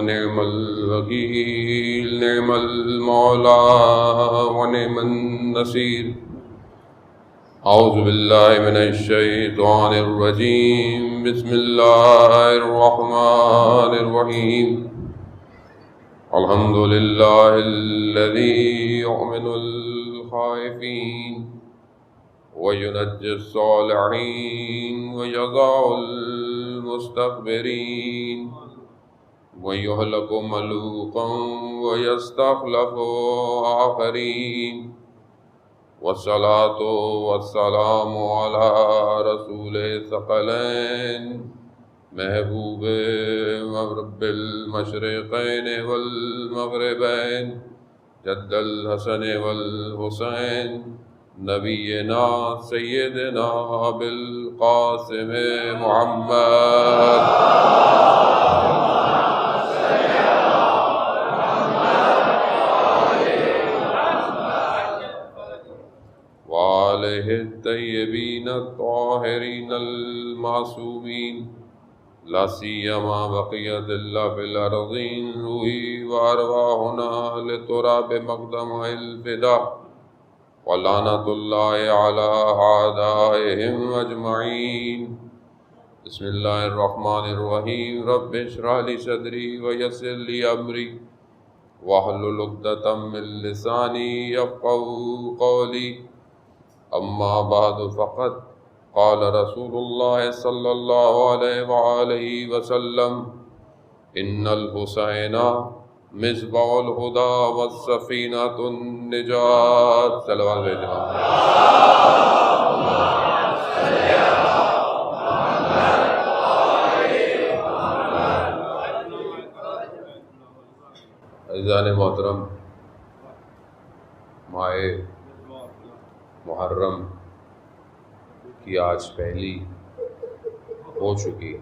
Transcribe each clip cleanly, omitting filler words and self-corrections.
ونعم الوكيل، نعم المولى ونعم النصير. أعوذ بالله من الشيطان الرجيم، بسم الله الرحمن الرحيم. الحمد لله الذي يؤمن الخائفين وينجي الصالحين ويضع المستكبرين ويهلك ملوكا ويستخلف آخرين. والصلاة والسلام على رسول الثقلين محبوب رب المشرقين والمغربين جد الحسن والحسين نبينا سيدنا بالقاسم محمد وآله الطيبين الطاهرين المعصومين، لا سيما بقية الله في الأرضين، روحي وأرواحنا لتراب مقدم الفداء، ولعنة الله على أعدائهم أجمعين. بسم الله الرحمن الرحيم. رب اشرح لي صدري ويسر لي أمري واحلل عقدة من لساني يفقهوا قولي. أما بعد فقد قال رسول الله صلى الله عليه وآله وسلم: إن الحسين مصباح الهدى والسفينة النجاة. صلوات بھیجنا. عزیزان محترم، ماہ محرم کی آج پہلی ہو چکی.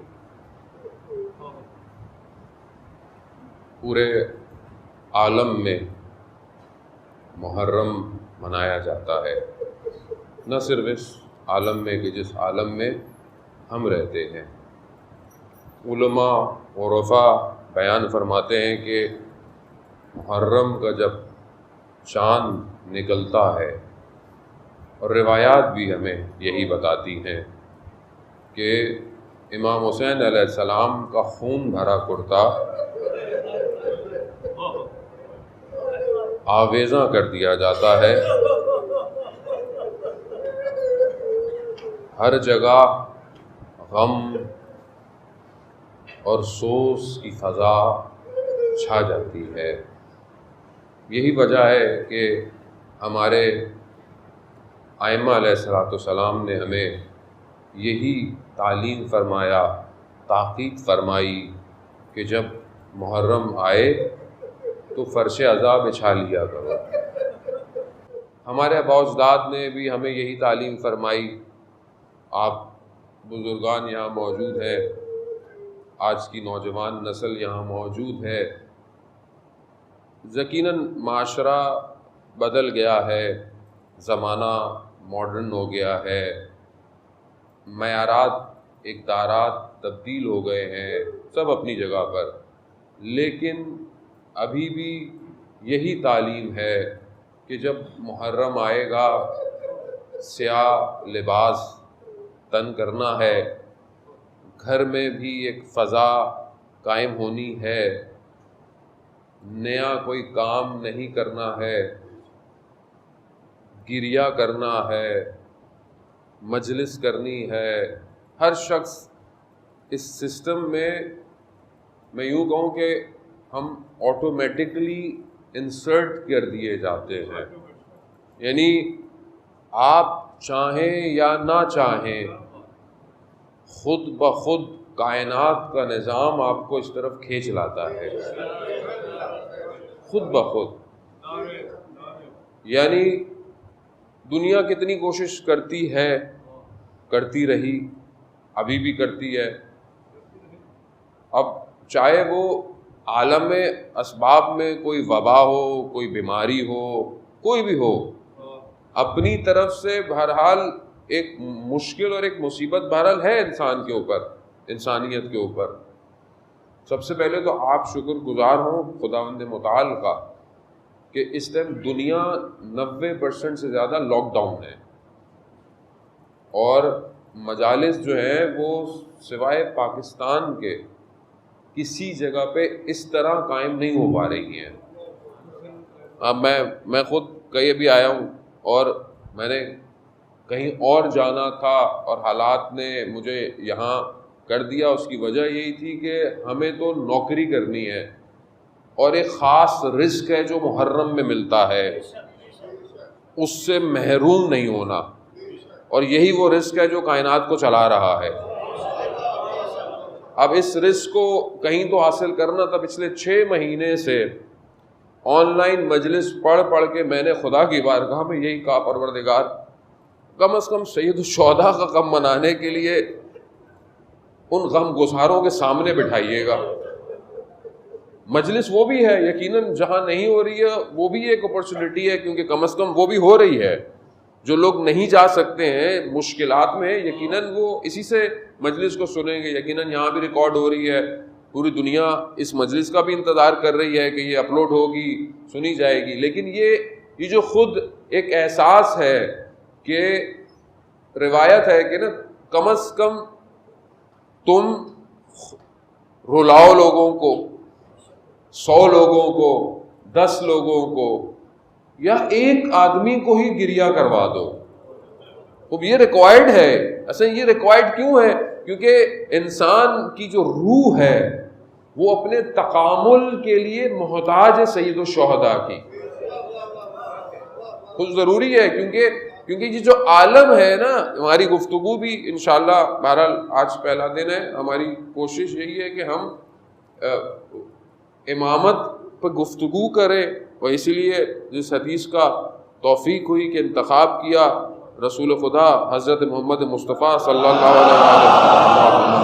پورے عالم میں محرم منایا جاتا ہے، نہ صرف اس عالم میں کہ جس عالم میں ہم رہتے ہیں. علماء عرفاء بیان فرماتے ہیں کہ محرم کا جب چاند نکلتا ہے، اور روایات بھی ہمیں یہی بتاتی ہیں کہ امام حسین علیہ السلام کا خون بھرا کرتا آویزاں کر دیا جاتا ہے. ہر جگہ غم اور سوز کی فضا چھا جاتی ہے. یہی وجہ ہے کہ ہمارے ائمہ علیہ السلام نے ہمیں یہی تعلیم فرمایا، تاکید فرمائی کہ جب محرم آئے تو فرش عزا بچھا لیا کرو. ہمارے آباء و اجداد نے بھی ہمیں یہی تعلیم فرمائی. آپ بزرگان یہاں موجود ہیں، آج کی نوجوان نسل یہاں موجود ہے. یقیناً معاشرہ بدل گیا ہے، زمانہ ماڈرن ہو گیا ہے، معیارات اقدارات تبدیل ہو گئے ہیں، سب اپنی جگہ پر. لیکن ابھی بھی یہی تعلیم ہے کہ جب محرم آئے گا سیاہ لباس تن کرنا ہے، گھر میں بھی ایک فضا قائم ہونی ہے، نیا کوئی کام نہیں کرنا ہے، گریہ کرنا ہے، مجلس کرنی ہے. ہر شخص اس سسٹم میں یوں کہوں کہ ہم آٹومیٹکلی انسرٹ کر دیے جاتے ہیں. یعنی آپ چاہیں یا نہ چاہیں، خود بخود کائنات کا نظام آپ کو اس طرف کھینچ لاتا ہے، خود بخود. یعنی دنیا کتنی کوشش کرتی ہے، کرتی رہی، ابھی بھی کرتی ہے. اب چاہے وہ عالم اسباب میں کوئی وبا ہو، کوئی بیماری ہو، کوئی بھی ہو، اپنی طرف سے بہرحال ایک مشکل اور ایک مصیبت بہرحال ہے انسان کے اوپر، انسانیت کے اوپر. سب سے پہلے تو آپ شکر گزار ہوں خداوند متعال کا کہ اس ٹائم دنیا 90% سے زیادہ لاک ڈاؤن ہے، اور مجالس جو ہیں وہ سوائے پاکستان کے کسی جگہ پہ اس طرح قائم نہیں ہو پا رہی ہیں۔ اب میں خود کہیں ابھی آیا ہوں اور میں نے کہیں اور جانا تھا اور حالات نے مجھے یہاں کر دیا۔ اس کی وجہ یہی تھی کہ ہمیں تو نوکری کرنی ہے اور ایک خاص رزق ہے جو محرم میں ملتا ہے، اس سے محروم نہیں ہونا، اور یہی وہ رزق ہے جو کائنات کو چلا رہا ہے۔ اب اس رزق کو کہیں تو حاصل کرنا تھا۔ پچھلے 6 مہینے سے آن لائن مجلس پڑھ کے میں نے خدا کی بارگاہ میں یہی کہا، پروردگار کم از کم سید الشہداء کا غم منانے کے لیے ان غم گساروں کے سامنے بٹھائیے گا۔ مجلس وہ بھی ہے یقیناً، جہاں نہیں ہو رہی ہے وہ بھی ایک اپرچونٹی ہے، کیونکہ کم از کم وہ بھی ہو رہی ہے۔ جو لوگ نہیں جا سکتے ہیں، مشکلات میں، یقیناً وہ اسی سے مجلس کو سنیں گے۔ یقیناً یہاں بھی ریکارڈ ہو رہی ہے، پوری دنیا اس مجلس کا بھی انتظار کر رہی ہے کہ یہ اپلوڈ ہوگی، سنی جائے گی۔ لیکن یہ جو خود ایک احساس ہے کہ روایت ہے کہ نا کم از کم تم رلاؤ لوگوں کو، 100 لوگوں کو، 10 لوگوں کو، یا ایک آدمی کو ہی گریہ کروا دو۔ اب یہ ریکوائرڈ ہے۔ اصل یہ ریکوائرڈ کیوں ہے؟ کیونکہ انسان کی جو روح ہے وہ اپنے تکامل کے لیے محتاج ہے سید الشہداء کی۔ خود ضروری ہے، کیونکہ یہ جو عالم ہے نا، ہماری گفتگو بھی انشاءاللہ، بہرحال آج پہلا دن ہے، ہماری کوشش یہی ہے کہ ہم امامت پہ گفتگو کریں، اور اسی لیے جس حدیث کا توفیق ہوئی کہ انتخاب کیا رسول خدا حضرت محمد مصطفیٰ صلی اللہ علیہ وسلم۔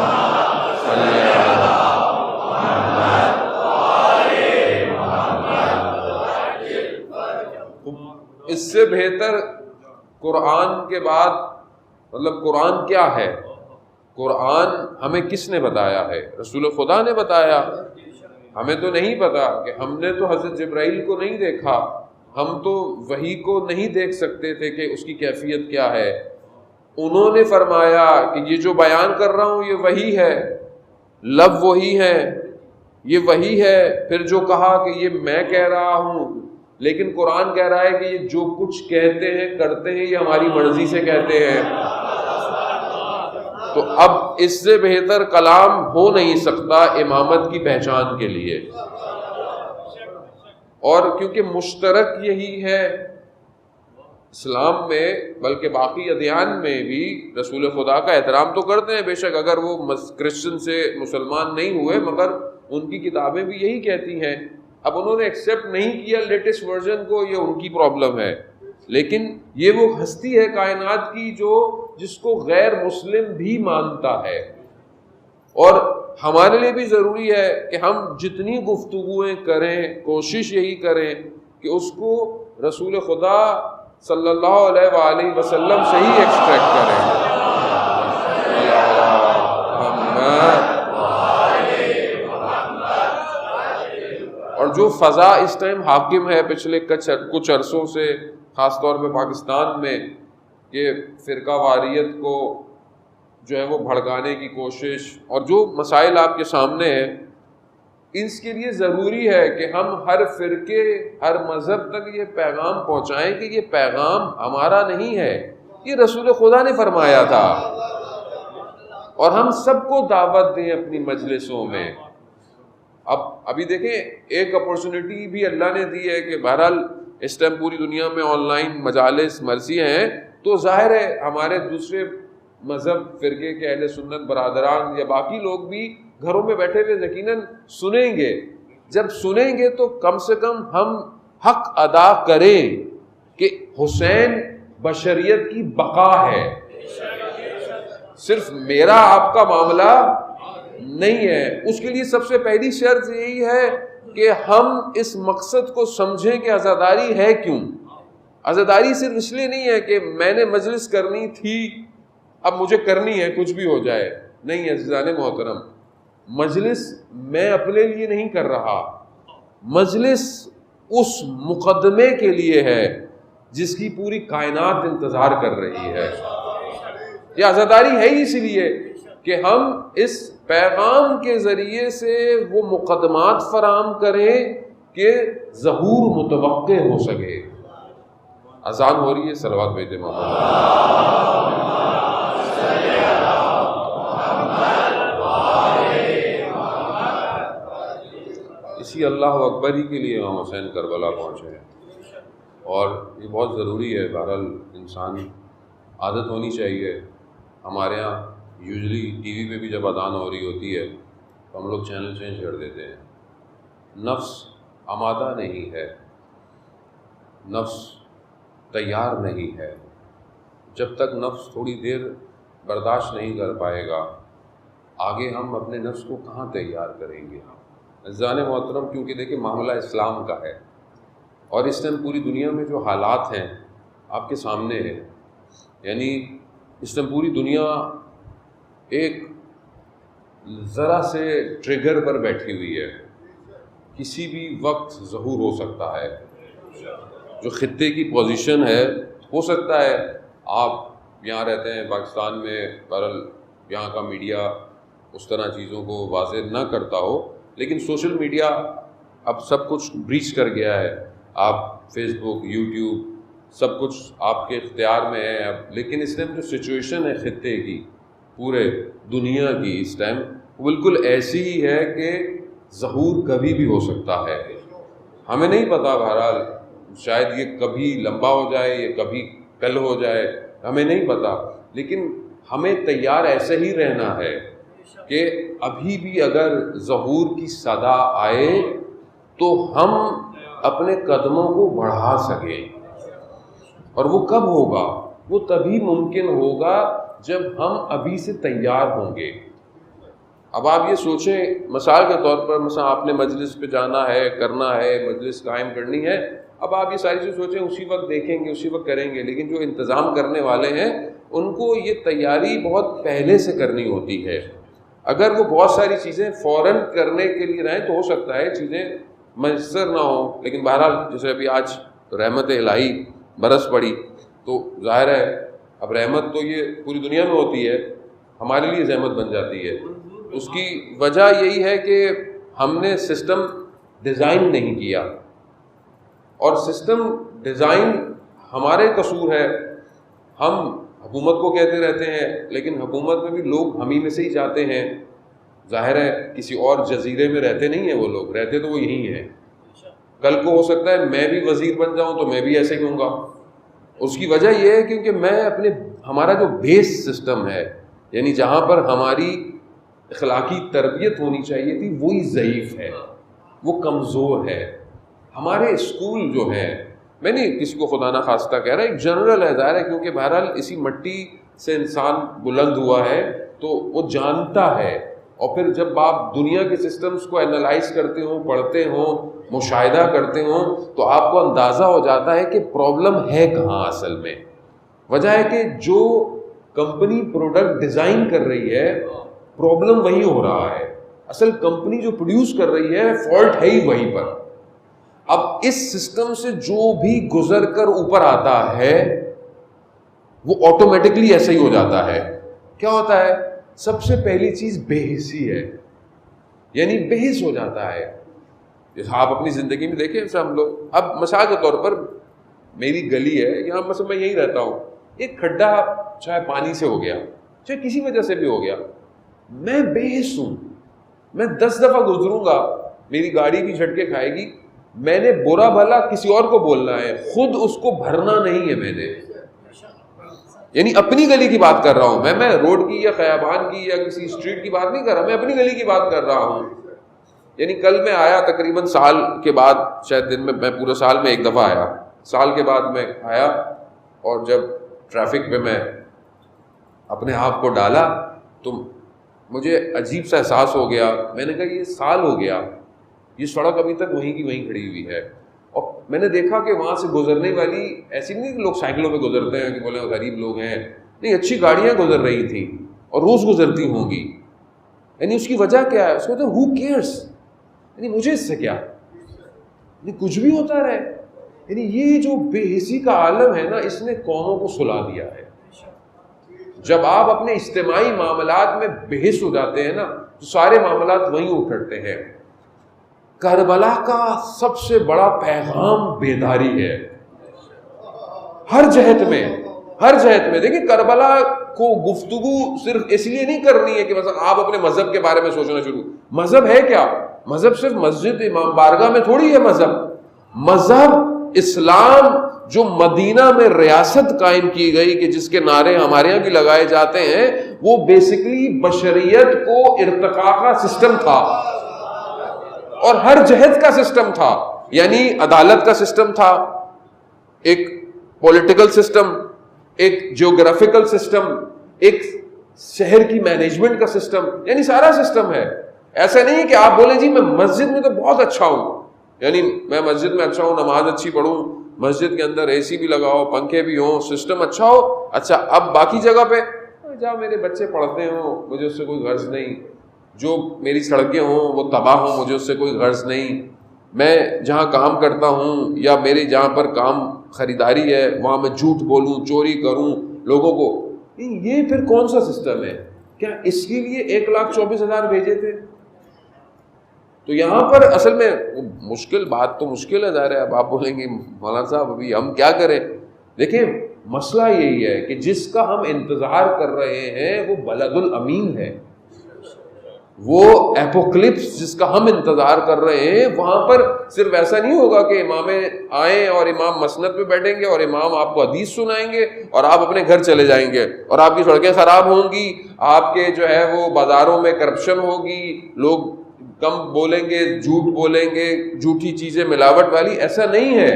اس سے بہتر قرآن کے بعد، مطلب قرآن کیا ہے؟ قرآن ہمیں کس نے بتایا ہے؟ رسول خدا نے بتایا۔ ہمیں تو نہیں پتا، کہ ہم نے تو حضرت جبرائیل کو نہیں دیکھا، ہم تو وحی کو نہیں دیکھ سکتے تھے کہ اس کی کیفیت کیا ہے۔ انہوں نے فرمایا کہ یہ جو بیان کر رہا ہوں یہ وحی ہے، لب وہی ہے، یہ وحی ہے۔ پھر جو کہا کہ یہ میں کہہ رہا ہوں، لیکن قرآن کہہ رہا ہے کہ یہ جو کچھ کہتے ہیں کرتے ہیں یہ ہماری مرضی سے کہتے ہیں۔ تو اب اس سے بہتر کلام ہو نہیں سکتا امامت کی پہچان کے لیے، اور کیونکہ مشترک یہی ہے اسلام میں، بلکہ باقی ادیان میں بھی رسول خدا کا احترام تو کرتے ہیں، بے شک اگر وہ کرسچن سے مسلمان نہیں ہوئے، مگر ان کی کتابیں بھی یہی کہتی ہیں۔ اب انہوں نے ایکسیپٹ نہیں کیا لیٹسٹ ورژن کو، یہ ان کی پرابلم ہے، لیکن یہ وہ ہستی ہے کائنات کی جس کو غیر مسلم بھی مانتا ہے۔ اور ہمارے لیے بھی ضروری ہے کہ ہم جتنی گفتگویں کریں، کوشش یہی کریں کہ اس کو رسول خدا صلی اللہ علیہ وآلہ وسلم سے ہی ایکسٹریکٹ کریں۔ اور جو فضا اس ٹائم حاکم ہے پچھلے کچھ عرصوں سے، خاص طور پہ پاکستان میں، کہ فرقہ واریت کو جو ہے وہ بھڑکانے کی کوشش، اور جو مسائل آپ کے سامنے ہیں، اس کے لیے ضروری ہے کہ ہم ہر فرقے، ہر مذہب تک یہ پیغام پہنچائیں کہ یہ پیغام ہمارا نہیں ہے، یہ رسول خدا نے فرمایا تھا، اور ہم سب کو دعوت دیں اپنی مجلسوں میں۔ ابھی دیکھیں ایک اپورچونٹی بھی اللہ نے دی ہے کہ بہرحال اس ٹائم پوری دنیا میں آن لائن مجالس مرثیہ ہیں، تو ظاہر ہے ہمارے دوسرے مذہب فرقے کے اہل سنت برادران یا باقی لوگ بھی گھروں میں بیٹھے ہوئے یقیناً سنیں گے۔ جب سنیں گے تو کم سے کم ہم حق ادا کریں کہ حسین بشریت کی بقا ہے، صرف میرا آپ کا معاملہ نہیں ہے۔ اس کے لیے سب سے پہلی شرط یہی ہے کہ ہم اس مقصد کو سمجھیں کہ عزاداری ہے کیوں۔ عزاداری صرف اس لیے نہیں ہے کہ میں نے مجلس کرنی تھی اب مجھے کرنی ہے کچھ بھی ہو جائے، نہیں عزیزان محترم، مجلس میں اپنے لیے نہیں کر رہا، مجلس اس مقدمے کے لیے ہے جس کی پوری کائنات انتظار کر رہی ہے۔ یہ عزاداری ہے ہی اسی لیے کہ ہم اس پیغام کے ذریعے سے وہ مقدمات فراہم کریں کہ ظہور متوقع ہو سکے۔ اذان ہو رہی ہے، صلوات بھیجیں محمد۔ اسی اللہ اکبر ہی کے لیے امام حسین کربلا پہنچے ہیں، اور یہ بہت ضروری ہے۔ بہرحال انسان عادت ہونی چاہیے۔ ہمارے ہاں یوزلی ٹی وی پہ بھی جب اذان ہو رہی ہوتی ہے تو ہم لوگ چینل چینج کر دیتے ہیں۔ نفس آمادہ نہیں ہے، نفس تیار نہیں ہے۔ جب تک نفس تھوڑی دیر برداشت نہیں کر پائے گا، آگے ہم اپنے نفس کو کہاں تیار کریں گے؟ عزیزان محترم، کیونکہ دیکھیں معاملہ اسلام کا ہے، اور اس ٹائم پوری دنیا میں جو حالات ہیں آپ کے سامنے ہیں، یعنی اس ٹائم پوری دنیا ایک ذرا سے ٹریگر پر بیٹھی ہوئی ہے، کسی بھی وقت ظہور ہو سکتا ہے۔ جو خطے کی پوزیشن ہے، ہو سکتا ہے آپ یہاں رہتے ہیں پاکستان میں، بہرحال یہاں کا میڈیا اس طرح چیزوں کو واضح نہ کرتا ہو، لیکن سوشل میڈیا اب سب کچھ بریچ کر گیا ہے۔ آپ فیس بک، یوٹیوب، سب کچھ آپ کے اختیار میں ہے اب۔ لیکن اس ٹائم جو سچویشن ہے خطے کی، پورے دنیا کی، اس ٹائم بالکل ایسی ہی ہے کہ ظہور کبھی بھی ہو سکتا ہے۔ ہمیں نہیں پتا، بہرحال شاید یہ کبھی لمبا ہو جائے، یہ کبھی کل ہو جائے، ہمیں نہیں پتا، لیکن ہمیں تیار ایسے ہی رہنا ہے کہ ابھی بھی اگر ظہور کی صدا آئے تو ہم اپنے قدموں کو بڑھا سکیں۔ اور وہ کب ہوگا؟ وہ تبھی ممکن ہوگا جب ہم ابھی سے تیار ہوں گے۔ اب آپ یہ سوچیں، مثال کے طور پر مثلا آپ نے مجلس پہ جانا ہے، کرنا ہے، مجلس قائم کرنی ہے، اب آپ یہ ساری چیز سوچیں اسی وقت دیکھیں گے، اسی وقت کریں گے، لیکن جو انتظام کرنے والے ہیں ان کو یہ تیاری بہت پہلے سے کرنی ہوتی ہے۔ اگر وہ بہت ساری چیزیں فوراً کرنے کے لیے رہیں تو ہو سکتا ہے چیزیں میسر نہ ہوں، لیکن بہرحال جیسے ابھی آج رحمت الہی برس پڑی تو ظاہر ہے اب رحمت تو یہ پوری دنیا میں ہوتی ہے، ہمارے لیے زحمت بن جاتی ہے۔ اس کی وجہ یہی ہے کہ ہم نے سسٹم ڈیزائن نہیں کیا، اور سسٹم ڈیزائن ہمارے قصور ہے۔ ہم حکومت کو کہتے رہتے ہیں، لیکن حکومت میں بھی لوگ ہم ہی میں سے ہی جاتے ہیں۔ ظاہر ہے کسی اور جزیرے میں رہتے نہیں ہیں وہ لوگ، رہتے تو وہ یہی ہیں۔ کل کو ہو سکتا ہے میں بھی وزیر بن جاؤں تو میں بھی ایسے ہی ہوں گا۔ اس کی وجہ یہ ہے کیونکہ میں ہمارا جو بیس سسٹم ہے، یعنی جہاں پر ہماری اخلاقی تربیت ہونی چاہیے تھی، وہی ضعیف ہے، وہ کمزور ہے۔ ہمارے اسکول جو ہیں، میں نہیں کسی کو خدا نہ خواستہ کہہ رہا، ایک جنرل ہے، ظاہر ہے کیونکہ بہرحال اسی مٹی سے انسان بلند ہوا ہے تو وہ جانتا ہے۔ اور پھر جب آپ دنیا کے سسٹمز کو انالائز کرتے ہوں، پڑھتے ہوں، مشاہدہ کرتے ہوں، تو آپ کو اندازہ ہو جاتا ہے کہ پرابلم ہے کہاں اصل میں۔ وجہ ہے کہ جو کمپنی پروڈکٹ ڈیزائن کر رہی ہے، پرابلم وہی ہو رہا ہے۔ اصل کمپنی جو پروڈیوس کر رہی ہے، فالٹ ہے ہی وہیں پر۔ اب اس سسٹم سے جو بھی گزر کر اوپر آتا ہے وہ آٹومیٹکلی ایسا ہی ہو جاتا ہے۔ کیا ہوتا ہے؟ سب سے پہلی چیز بے حسی ہے، یعنی بے حس ہو جاتا ہے۔ جیسے آپ اپنی زندگی میں دیکھیں، جیسے ہم لوگ، اب مثال کے طور پر میری گلی ہے یہاں، مثلا میں یہیں رہتا ہوں، ایک کھڈا چاہے پانی سے ہو گیا، چاہے کسی وجہ سے بھی ہو گیا، میں بے حس ہوں، میں 10 دفعہ گزروں گا، میری گاڑی بھی جھٹکے کھائے گی، میں نے برا بھلا کسی اور کو بولنا ہے، خود اس کو بھرنا نہیں ہے میں نے۔ یعنی اپنی گلی کی بات کر رہا ہوں میں روڈ کی یا خیابان کی یا کسی اسٹریٹ کی بات نہیں کر رہا، میں اپنی گلی کی بات کر رہا ہوں۔ یعنی کل میں آیا تقریباً سال کے بعد، شاید دن میں پورے سال میں ایک دفعہ آیا، سال کے بعد میں آیا، اور جب ٹریفک پہ میں اپنے آپ کو ڈالا تو مجھے عجیب سا احساس ہو گیا۔ میں نے کہا یہ سال ہو گیا، یہ سڑک ابھی تک وہیں کی وہیں کھڑی ہوئی ہے، اور میں نے دیکھا کہ وہاں سے گزرنے والی، ایسی نہیں کہ لوگ سائیکلوں پہ گزرتے ہیں کہ بولے غریب لوگ ہیں، نہیں، اچھی گاڑیاں گزر رہی تھیں اور روز گزرتی ہوں گی، یعنی اس کی وجہ کیا ہے؟ اس کو ہو کیئرس، یعنی مجھے اس سے کیا، یعنی کچھ بھی ہوتا رہے. یعنی یہ جو بے حسی کا عالم ہے نا، اس نے قوموں کو سلا دیا ہے. جب آپ اپنے اجتماعی معاملات میں بے حس ہو جاتے ہیں نا تو سارے معاملات وہیں اٹھتے ہیں. کربلا کا سب سے بڑا پیغام بیداری ہے، ہر جہت میں، ہر جہت میں. دیکھیں کربلا کو گفتگو صرف اس لیے نہیں کرنی ہے کہ مثلا آپ اپنے مذہب کے بارے میں سوچنا شروع. مذہب ہے کیا؟ مذہب صرف مسجد امام بارگاہ میں تھوڑی ہے. مذہب اسلام جو مدینہ میں ریاست قائم کی گئی کہ جس کے نعرے ہمارے یہاں بھی لگائے جاتے ہیں، وہ بیسیکلی بشریت کو ارتقاء کا سسٹم تھا اور ہر جہت کا سسٹم تھا. یعنی عدالت کا سسٹم تھا، ایک پولیٹیکل سسٹم، ایک جیوگرافیکل سسٹم، ایک شہر کی مینجمنٹ کا سسٹم، یعنی سارا سسٹم ہے. ایسا نہیں کہ آپ بولیں جی میں مسجد میں تو بہت اچھا ہوں، یعنی میں مسجد میں اچھا ہوں، نماز اچھی پڑھوں، مسجد کے اندر اے سی بھی لگاؤ، پنکھے بھی ہوں، سسٹم اچھا ہو. اچھا اب باقی جگہ پہ جہاں میرے بچے پڑھتے ہوں مجھے اس سے کوئی غرض نہیں، جو میری سڑکیں ہوں وہ تباہ ہوں مجھے اس سے کوئی غرض نہیں، میں جہاں کام کرتا ہوں یا میری جہاں پر کام خریداری ہے وہاں میں جھوٹ بولوں، چوری کروں لوگوں کو. یہ پھر کون سا سسٹم ہے؟ کیا اس کے لیے 1,24,000 بھیجے تھے؟ تو یہاں پر اصل میں مشکل بات تو مشکل ہے، ظاہر ہے. اب آپ بولیں گے مولانا صاحب ابھی ہم کیا کریں؟ دیکھیں مسئلہ یہی ہے کہ جس کا ہم انتظار کر رہے ہیں وہ بلد الامین ہے، وہ ایپوکلپس جس کا ہم انتظار کر رہے ہیں وہاں پر صرف ایسا نہیں ہوگا کہ امام آئیں اور امام مسند پہ بیٹھیں گے اور امام آپ کو حدیث سنائیں گے اور آپ اپنے گھر چلے جائیں گے اور آپ کی سڑکیں خراب ہوں گی، آپ کے جو ہے وہ بازاروں میں کرپشن ہوگی، لوگ کم بولیں گے، جھوٹ بولیں گے، جھوٹی چیزیں ملاوٹ والی. ایسا نہیں ہے.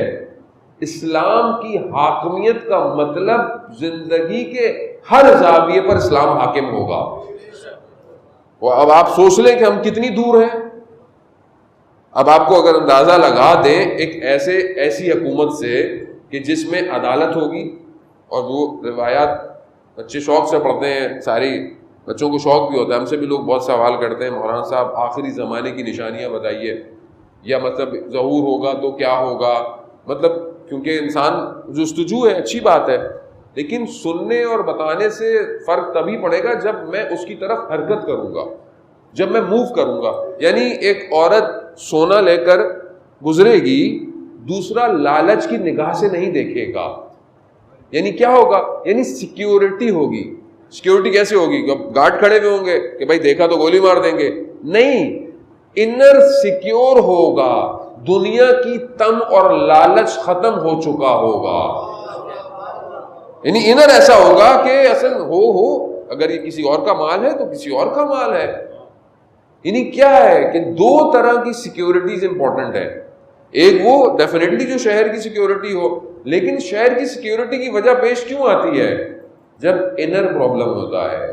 اسلام کی حاکمیت کا مطلب زندگی کے ہر زاویے پر اسلام حاکم ہوگا. اب آپ سوچ لیں کہ ہم کتنی دور ہیں. اب آپ کو اگر اندازہ لگا دیں ایک ایسی حکومت سے کہ جس میں عدالت ہوگی، اور وہ روایات بچے شوق سے پڑھتے ہیں، ساری بچوں کو شوق بھی ہوتا ہے، ہم سے بھی لوگ بہت سوال کرتے ہیں مولانا صاحب آخری زمانے کی نشانیاں بتائیے، یا مطلب ظہور ہوگا تو کیا ہوگا. مطلب کیونکہ انسان جستجو ہے، اچھی بات ہے، لیکن سننے اور بتانے سے فرق تبھی پڑے گا جب میں اس کی طرف حرکت کروں گا، جب میں موو کروں گا. یعنی ایک عورت سونا لے کر گزرے گی، دوسرا لالچ کی نگاہ سے نہیں دیکھے گا. یعنی کیا ہوگا؟ یعنی سیکیورٹی ہوگی. سیکیورٹی کیسے ہوگی؟ گارڈ کھڑے ہوئے ہوں گے کہ بھائی دیکھا تو گولی مار دیں گے. نہیں، انر سیکیور ہوگا، دنیا کی تم اور لالچ ختم ہو چکا ہوگا. یعنی انر ایسا ہوگا کہ اصل ہو اگر یہ کسی اور کا مال ہے تو کسی اور کا مال ہے. یعنی کیا ہے کہ دو طرح کی سیکیورٹیز امپورٹنٹ ہے. ایک وہ ڈیفینیٹلی جو شہر کی سیکیورٹی ہو، لیکن شہر کی سیکیورٹی کی وجہ پیش کیوں آتی ہے؟ جب انر پرابلم ہوتا ہے.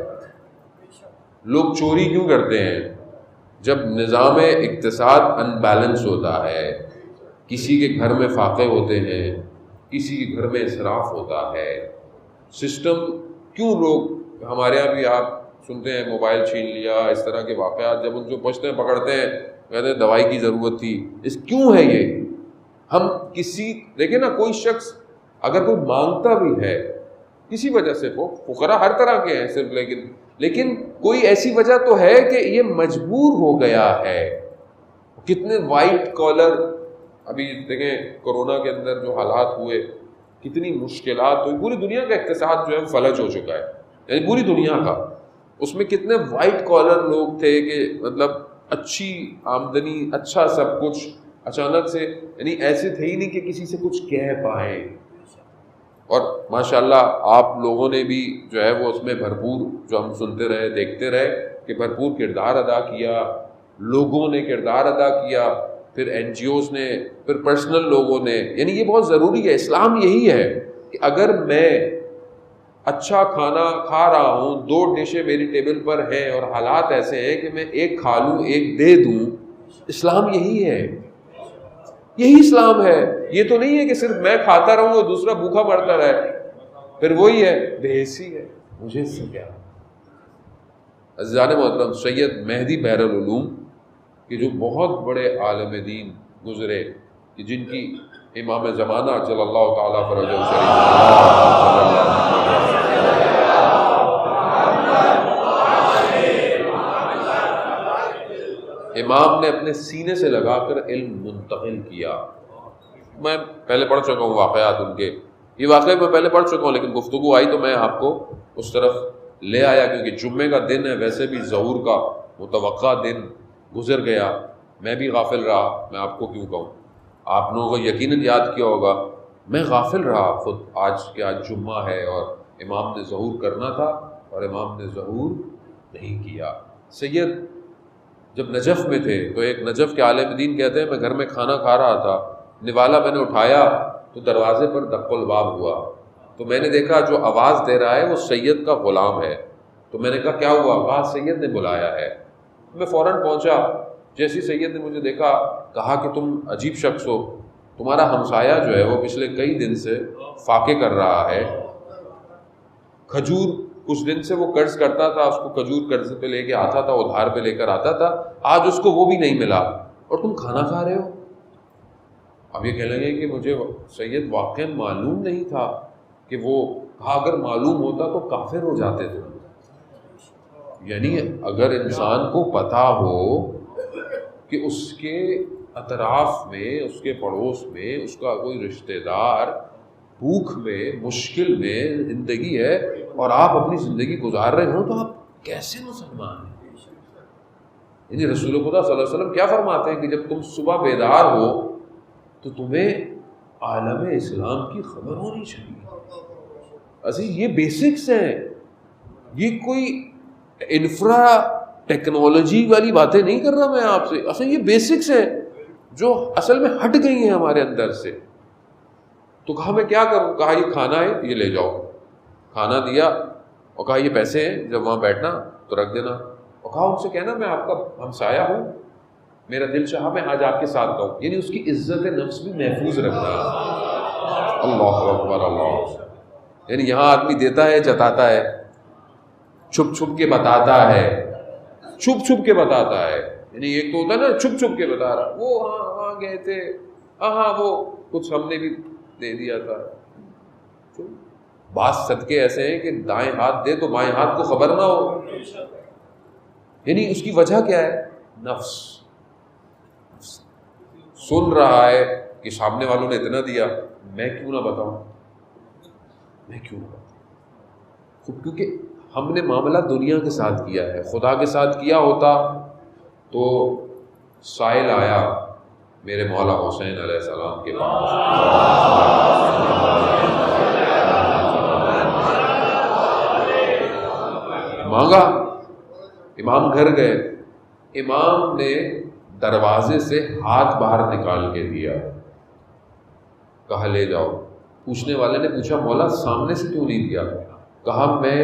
لوگ چوری کیوں کرتے ہیں؟ جب نظام اقتصاد ان بیلنس ہوتا ہے، کسی کے گھر میں فاقے ہوتے ہیں، کسی کے گھر میں اسراف ہوتا ہے. سسٹم کیوں لوگ ہمارے یہاں بھی آپ سنتے ہیں موبائل چھین لیا، اس طرح کے واقعات، جب ان کو پوچھتے ہیں پکڑتے ہیں کہتے ہیں دوائی کی ضرورت تھی. اس کیوں ہے یہ؟ ہم کسی دیکھیں نا، کوئی شخص اگر کوئی مانگتا بھی ہے کسی وجہ سے، وہ فقراء ہر طرح کے ہیں صرف، لیکن کوئی ایسی وجہ تو ہے کہ یہ مجبور ہو گیا ہے. کتنے وائٹ کالر، ابھی دیکھیں کورونا کے اندر جو حالات ہوئے، کتنی مشکلات ہوئی، پوری دنیا کا اقتصاد جو ہے فلج ہو چکا ہے، یعنی پوری دنیا کا. اس میں کتنے وائٹ کالر لوگ تھے کہ مطلب اچھی آمدنی، اچھا سب کچھ، اچانک سے یعنی ایسے تھے ہی نہیں کہ کسی سے کچھ کہہ پائیں. اور ماشاءاللہ آپ لوگوں نے بھی جو ہے وہ اس میں بھرپور، جو ہم سنتے رہے دیکھتے رہے کہ بھرپور کردار ادا کیا، لوگوں نے کردار ادا کیا، پھر این جی اوز نے، پھر پرسنل لوگوں نے. یعنی یہ بہت ضروری ہے. اسلام یہی ہے کہ اگر میں اچھا کھانا کھا رہا ہوں، 2 ڈشیں میری ٹیبل پر ہیں اور حالات ایسے ہیں کہ میں ایک کھا لوں ایک دے دوں، اسلام یہی ہے، یہی اسلام ہے. یہ تو نہیں ہے کہ صرف میں کھاتا رہوں اور دوسرا بھوکا مرتا رہے، پھر وہی ہے بے حسی ہے، مجھے اس سے کیا. عزیزان محترم، سید مہدی بحر العلوم کہ جو بہت بڑے عالم دین گزرے کہ جن کی امام زمانہ صلی اللہ تعالیٰ فرج الشریف امام نے اپنے سینے سے لگا کر علم منتقل کیا. میں پہلے پڑھ چکا ہوں واقعات ان کے، یہ واقعہ میں پہلے پڑھ چکا ہوں، لیکن گفتگو آئی تو میں آپ کو اس طرف لے آیا، کیونکہ جمعے کا دن ہے، ویسے بھی ظہور کا متوقع دن گزر گیا، میں بھی غافل رہا. میں آپ کو کیوں کہوں، آپ لوگوں کو یقیناً یاد کیا ہوگا، میں غافل رہا خود آج کہ آج جمعہ ہے اور امام نے ظہور کرنا تھا اور امام نے ظہور نہیں کیا. سید جب نجف میں تھے تو ایک نجف کے عالم دین کہتے ہیں میں گھر میں کھانا کھا رہا تھا، نوالا میں نے اٹھایا تو دروازے پر دق الباب ہوا، تو میں نے دیکھا جو آواز دے رہا ہے وہ سید کا غلام ہے. تو میں نے کہا کیا ہوا؟ کہا سید نے بلایا ہے. میں فوراً پہنچا، جیسی سید نے مجھے دیکھا کہا کہ تم عجیب شخص ہو، تمہارا ہمسایہ جو ہے وہ پچھلے کئی دن سے فاقے کر رہا ہے، کھجور کچھ دن سے وہ قرض کرتا تھا، اس کو کھجور قرض پہ لے کے آتا تھا، ادھار پہ لے کر آتا تھا، آج اس کو وہ بھی نہیں ملا اور تم کھانا کھا رہے ہو. اب یہ کہنے لگے کہ مجھے سید واقعا معلوم نہیں تھا کہ وہ، کہا اگر معلوم ہوتا تو کافر ہو جاتے تھے. یعنی اگر انسان کو پتہ ہو کہ اس کے اطراف میں، اس کے پڑوس میں اس کا کوئی رشتہ دار بھوک میں، مشکل میں زندگی ہے اور آپ اپنی زندگی گزار رہے ہوں، تو آپ کیسے مسلمان ہیں؟ یعنی رسول خدا صلی اللہ علیہ وسلم کیا فرماتے ہیں کہ جب تم صبح بیدار ہو تو تمہیں عالم اسلام کی خبر ہونی چاہیے. اصل یہ بیسکس ہیں، یہ کوئی انفرا ٹیکنالوجی والی باتیں نہیں کر رہا میں آپ سے، اصل یہ بیسکس ہیں جو اصل میں ہٹ گئی ہیں ہمارے اندر سے. تو کہا میں کیا کروں؟ کہا یہ کھانا ہے، یہ لے جاؤ. کھانا دیا اور کہا یہ پیسے ہیں، جب وہاں بیٹھنا تو رکھ دینا، اور کہا ان سے کہنا میں آپ کا ہمسایہ ہوں، میرا دل چاہا میں آج آپ کے ساتھ رہوں. یعنی اس کی عزت نفس بھی محفوظ رکھنا. اللہ اکبر اللہ. یعنی یہاں آدمی دیتا ہے، جتاتا ہے، چھپ چھپ کے بتاتا ہے، چھپ چھپ کے بتاتا ہے. یعنی ایک تو ہوتا ہے نا چھپ چھپ کے بتا رہا، وہ ہاں گئے تھے، ہاں وہ کچھ ہم نے بھی دے دیا تھا. بعض صدقے ایسے ہیں کہ دائیں ہاتھ دے تو بائیں ہاتھ کو خبر نہ ہو. یعنی اس کی وجہ کیا ہے؟ نفس. سن رہا ہے کہ سامنے والوں نے اتنا دیا، میں کیوں نہ بتاؤں، میں کیوں نہ بتاؤں. کیونکہ ہم نے معاملہ دنیا کے ساتھ کیا ہے، خدا کے ساتھ کیا ہوتا تو سائل آیا میرے مولا حسین علیہ السلام کے پاس، مانگا. امام گھر گئے، امام نے دروازے سے ہاتھ باہر نکال کے دیا، کہا لے جاؤ. پوچھنے والے نے پوچھا مولا سامنے سے کیوں نہیں دیا؟ کہا میں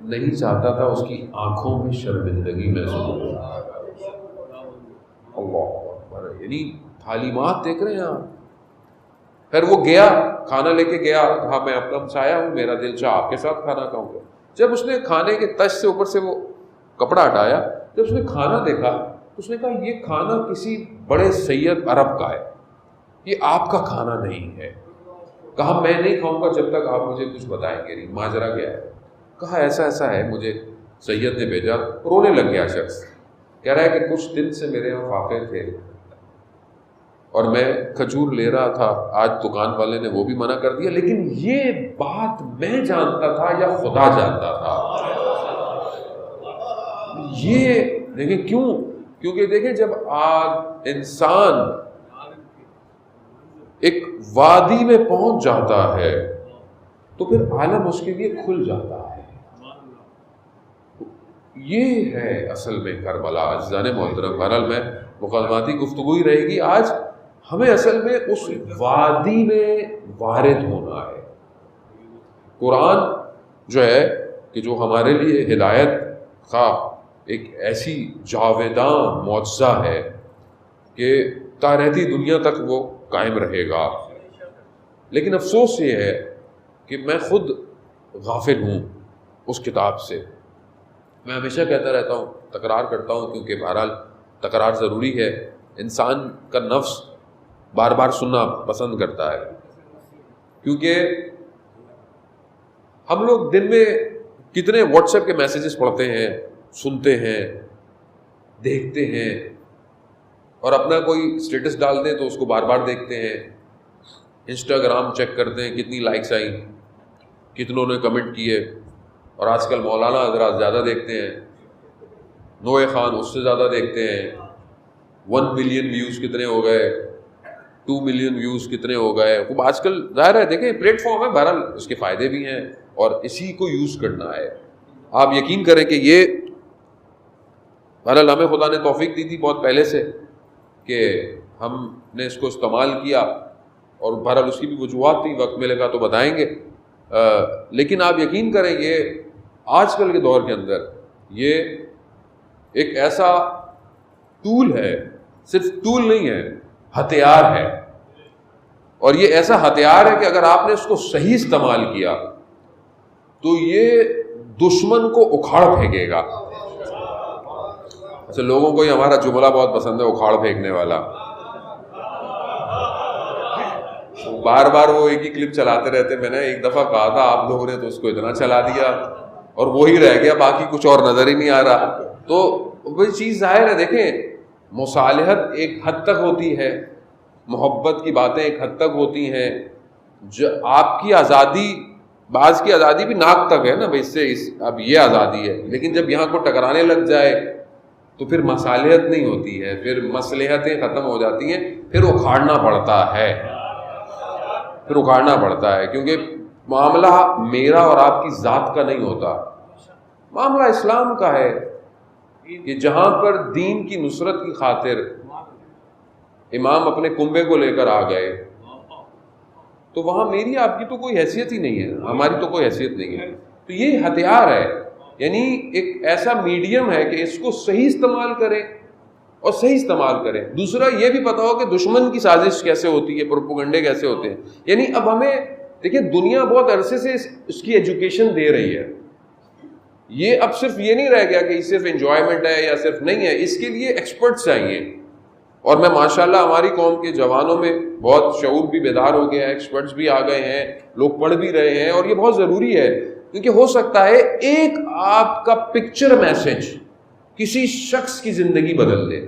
نہیں چاہتا تھا اس کی آنکھوں میں شرمندگی محسوس ہو. اللہ اکبر. یعنی تعلیمات دیکھ رہے ہیں آپ. پھر وہ گیا، کھانا لے کے گیا، کہا میں اپنا ہمسایہ ہوں، میرا دل چاہ آپ کے ساتھ کھانا کھاؤں گا. جب اس نے کھانے کے تش سے اوپر سے وہ کپڑا ہٹایا، جب اس نے کھانا دیکھا تو اس نے کہا یہ کھانا کسی بڑے سید عرب کا ہے، یہ آپ کا کھانا نہیں ہے. کہا میں نہیں کھاؤں گا جب تک آپ مجھے کچھ بتائیں گے نہیں، ماجرا کیا ہے؟ کہا ایسا ایسا ہے، مجھے سید نے بھیجا. رونے لگ گیا شخص، کہہ رہا ہے کہ کچھ دن سے میرے یہاں فاقے تھے اور میں کھجور لے رہا تھا، آج دکان والے نے وہ بھی منع کر دیا، لیکن یہ بات میں جانتا تھا یا خدا جانتا تھا. یہ دیکھیں کیوں؟ کیونکہ دیکھیں جب آج انسان ایک وادی میں پہنچ جاتا ہے تو پھر عالم اس کے لیے کھل جاتا ہے. یہ ہے اصل میں کربلا. عزیزان محترم، بہرحال میں مقدماتی گفتگو ہی رہے گی آج. ہمیں اصل میں اس وادی میں وارد ہونا ہے. قرآن جو ہے کہ جو ہمارے لیے ہدایت کا ایک ایسی جاویداں معجزہ ہے کہ تا رہتی دنیا تک وہ قائم رہے گا. لیکن افسوس یہ ہے کہ میں خود غافل ہوں اس کتاب سے. میں ہمیشہ کہتا رہتا ہوں، تکرار کرتا ہوں، کیونکہ بہرحال تکرار ضروری ہے، انسان کا نفس بار بار سننا پسند کرتا ہے، کیونکہ ہم لوگ دن میں کتنے واٹس ایپ کے میسیجز پڑھتے ہیں، سنتے ہیں، دیکھتے ہیں، اور اپنا کوئی اسٹیٹس ڈال دیں تو اس کو بار بار دیکھتے ہیں، انسٹاگرام چیک کرتے ہیں کتنی لائکس آئیں، کتنوں نے کمنٹ کیے، اور آج کل مولانا حضرات زیادہ دیکھتے ہیں، نوے خان اس سے زیادہ دیکھتے ہیں، 1 ملین ویوز کتنے ہو گئے، 2 ملین ویوز کتنے ہو گئے. خوب آج کل ظاہر ہے دیکھیں پلیٹ فارم ہے، بہرحال اس کے فائدے بھی ہیں اور اسی کو یوز کرنا ہے. آپ یقین کریں کہ یہ بہرحال ہمیں خدا نے توفیق دی تھی بہت پہلے سے کہ ہم نے اس کو استعمال کیا، اور بہرحال اس کی بھی وجوہات تھی، وقت ملے گا تو بتائیں گے. لیکن آپ یقین کریں یہ آج کل کے دور کے اندر یہ ایک ایسا ٹول ہے، صرف ٹول نہیں ہے، ہتھیار ہے. اور یہ ایسا ہتھیار ہے کہ اگر آپ نے اس کو صحیح استعمال کیا تو یہ دشمن کو اکھاڑ پھینکے گا. اچھا، لوگوں کو یہ ہمارا جملہ بہت پسند ہے، اکھاڑ پھینکنے والا. بار بار وہ ایک ہی کلپ چلاتے رہتے. میں نے ایک دفعہ کہا تھا، آپ لوگوں نے تو اس کو اتنا چلا دیا اور وہی رہ گیا، باقی کچھ اور نظر ہی نہیں آ رہا. تو وہی چیز ظاہر ہے، دیکھیں مصالحت ایک حد تک ہوتی ہے، محبت کی باتیں ایک حد تک ہوتی ہیں. جو آپ کی آزادی، بعض کی آزادی بھی ناک تک ہے نا بھائی، اس سے اب یہ آزادی ہے، لیکن جب یہاں کو ٹکرانے لگ جائے تو پھر مصالحت نہیں ہوتی ہے، پھر مصلحتیں ختم ہو جاتی ہیں، پھر اکھاڑنا پڑتا ہے، پھر اکھاڑنا پڑتا ہے. کیونکہ معاملہ میرا اور آپ کی ذات کا نہیں ہوتا، معاملہ اسلام کا ہے کہ جہاں پر دین کی نصرت کی خاطر امام اپنے کنبے کو لے کر آ گئے تو وہاں میری آپ کی تو کوئی حیثیت ہی نہیں ہے، ہماری تو کوئی حیثیت نہیں ہے. تو یہ ہتھیار ہے، یعنی ایک ایسا میڈیم ہے کہ اس کو صحیح استعمال کریں اور صحیح استعمال کریں. دوسرا یہ بھی پتا ہو کہ دشمن کی سازش کیسے ہوتی ہے، پروپیگنڈے کیسے ہوتے ہیں. یعنی اب ہمیں دیکھیں دنیا بہت عرصے سے اس کی ایجوکیشن دے رہی ہے. یہ اب صرف یہ نہیں رہ گیا کہ صرف انجوائمنٹ ہے یا صرف نہیں ہے، اس کے لیے ایکسپرٹس چاہیے. اور میں ماشاءاللہ ہماری قوم کے جوانوں میں بہت شعور بھی بیدار ہو گیا ہے، ایکسپرٹس بھی آ گئے ہیں، لوگ پڑھ بھی رہے ہیں، اور یہ بہت ضروری ہے. کیونکہ ہو سکتا ہے ایک آپ کا پکچر میسج کسی شخص کی زندگی بدل دے.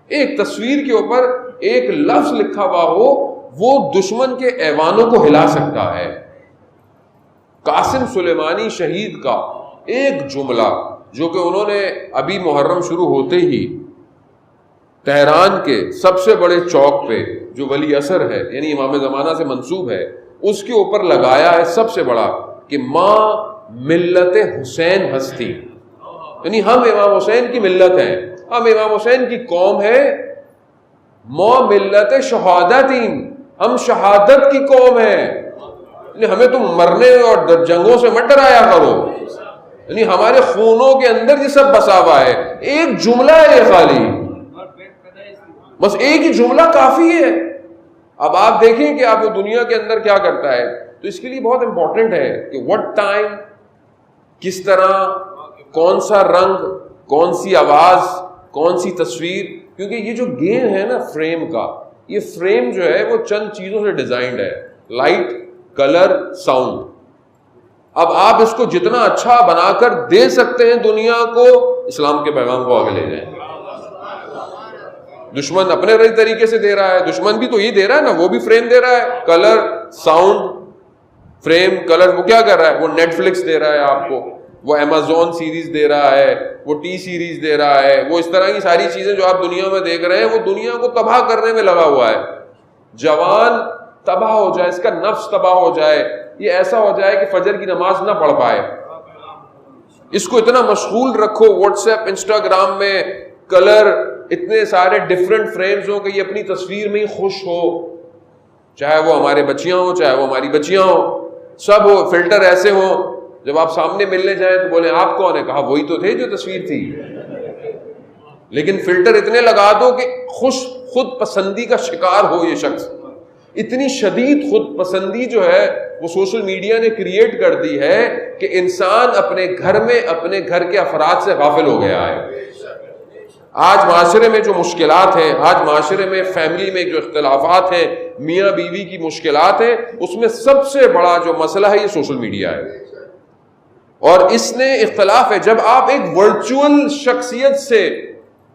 ایک تصویر کے اوپر ایک لفظ لکھا ہوا ہو، وہ دشمن کے ایوانوں کو ہلا سکتا ہے. قاسم سلیمانی شہید کا ایک جملہ جو کہ انہوں نے ابھی محرم شروع ہوتے ہی تہران کے سب سے بڑے چوک پہ جو ولی عصر ہے، یعنی امام زمانہ سے منسوب ہے، اس کے اوپر لگایا ہے سب سے بڑا کہ ماں ملت حسین ہستی، یعنی ہم امام حسین کی ملت ہیں، ہم امام حسین کی قوم ہے. ماں ملت شہادتین، ہم شہادت کی قوم ہیں، یعنی ہمیں تم مرنے اور جنگوں سے مت ڈرایا کرو، یعنی ہمارے خونوں کے اندر یہ سب بسا ہوا ہے. ایک جملہ ہے یہ، خالی بس ایک ہی جملہ کافی ہے. اب آپ دیکھیں کہ آپ وہ دنیا کے اندر کیا کرتا ہے. تو اس کے لیے بہت امپورٹنٹ ہے کہ وٹ ٹائم، کس طرح، کون سا رنگ، کون سی آواز، کون سی تصویر. کیونکہ یہ جو گیم ہے نا فریم کا، یہ فریم جو ہے وہ چند چیزوں سے ڈیزائنڈ ہے، لائٹ، کلر، ساؤنڈ. اب آپ اس کو جتنا اچھا بنا کر دے سکتے ہیں دنیا کو، اسلام کے پیغام کو آگے لے جائیں. دشمن اپنے طریقے سے دے رہا ہے، دشمن بھی تو یہ دے رہا ہے نا، وہ بھی فریم دے رہا ہے، کلر، ساؤنڈ، فریم، کلر. وہ کیا کر رہا ہے؟ وہ نیٹ فلکس دے رہا ہے آپ کو، وہ امیزون سیریز دے رہا ہے، وہ ٹی سیریز دے رہا ہے، وہ اس طرح کی ساری چیزیں جو آپ دنیا میں دیکھ رہے ہیں، وہ دنیا کو تباہ کرنے میں لگا ہوا ہے. جوان تباہ ہو جائے، اس کا نفس تباہ ہو جائے، یہ ایسا ہو جائے کہ فجر کی نماز نہ پڑھ پائے. اس کو اتنا مشغول رکھو واٹس ایپ، انسٹاگرام میں کلر، اتنے سارے ڈفرنٹ فریمز ہوں کہ یہ اپنی تصویر میں ہی خوش ہو، چاہے وہ ہمارے بچیاں ہوں، چاہے وہ ہماری بچیاں ہوں، سب ہو. فلٹر ایسے ہوں، جب آپ سامنے ملنے جائیں تو بولیں آپ کون ہے؟ کہا وہی تو تھے جو تصویر تھی. لیکن فلٹر اتنے لگا دو کہ خود پسندی کا شکار ہو یہ شخص. اتنی شدید خود پسندی جو ہے وہ سوشل میڈیا نے کریٹ کر دی ہے کہ انسان اپنے گھر میں اپنے گھر کے افراد سے غافل ہو گیا ہے. آج معاشرے میں جو مشکلات ہیں، آج معاشرے میں فیملی میں جو اختلافات ہیں، میاں بیوی کی مشکلات ہیں، اس میں سب سے بڑا جو مسئلہ ہے یہ سوشل میڈیا ہے. اور اس نے اختلاف ہے. جب آپ ایک ورچوئل شخصیت سے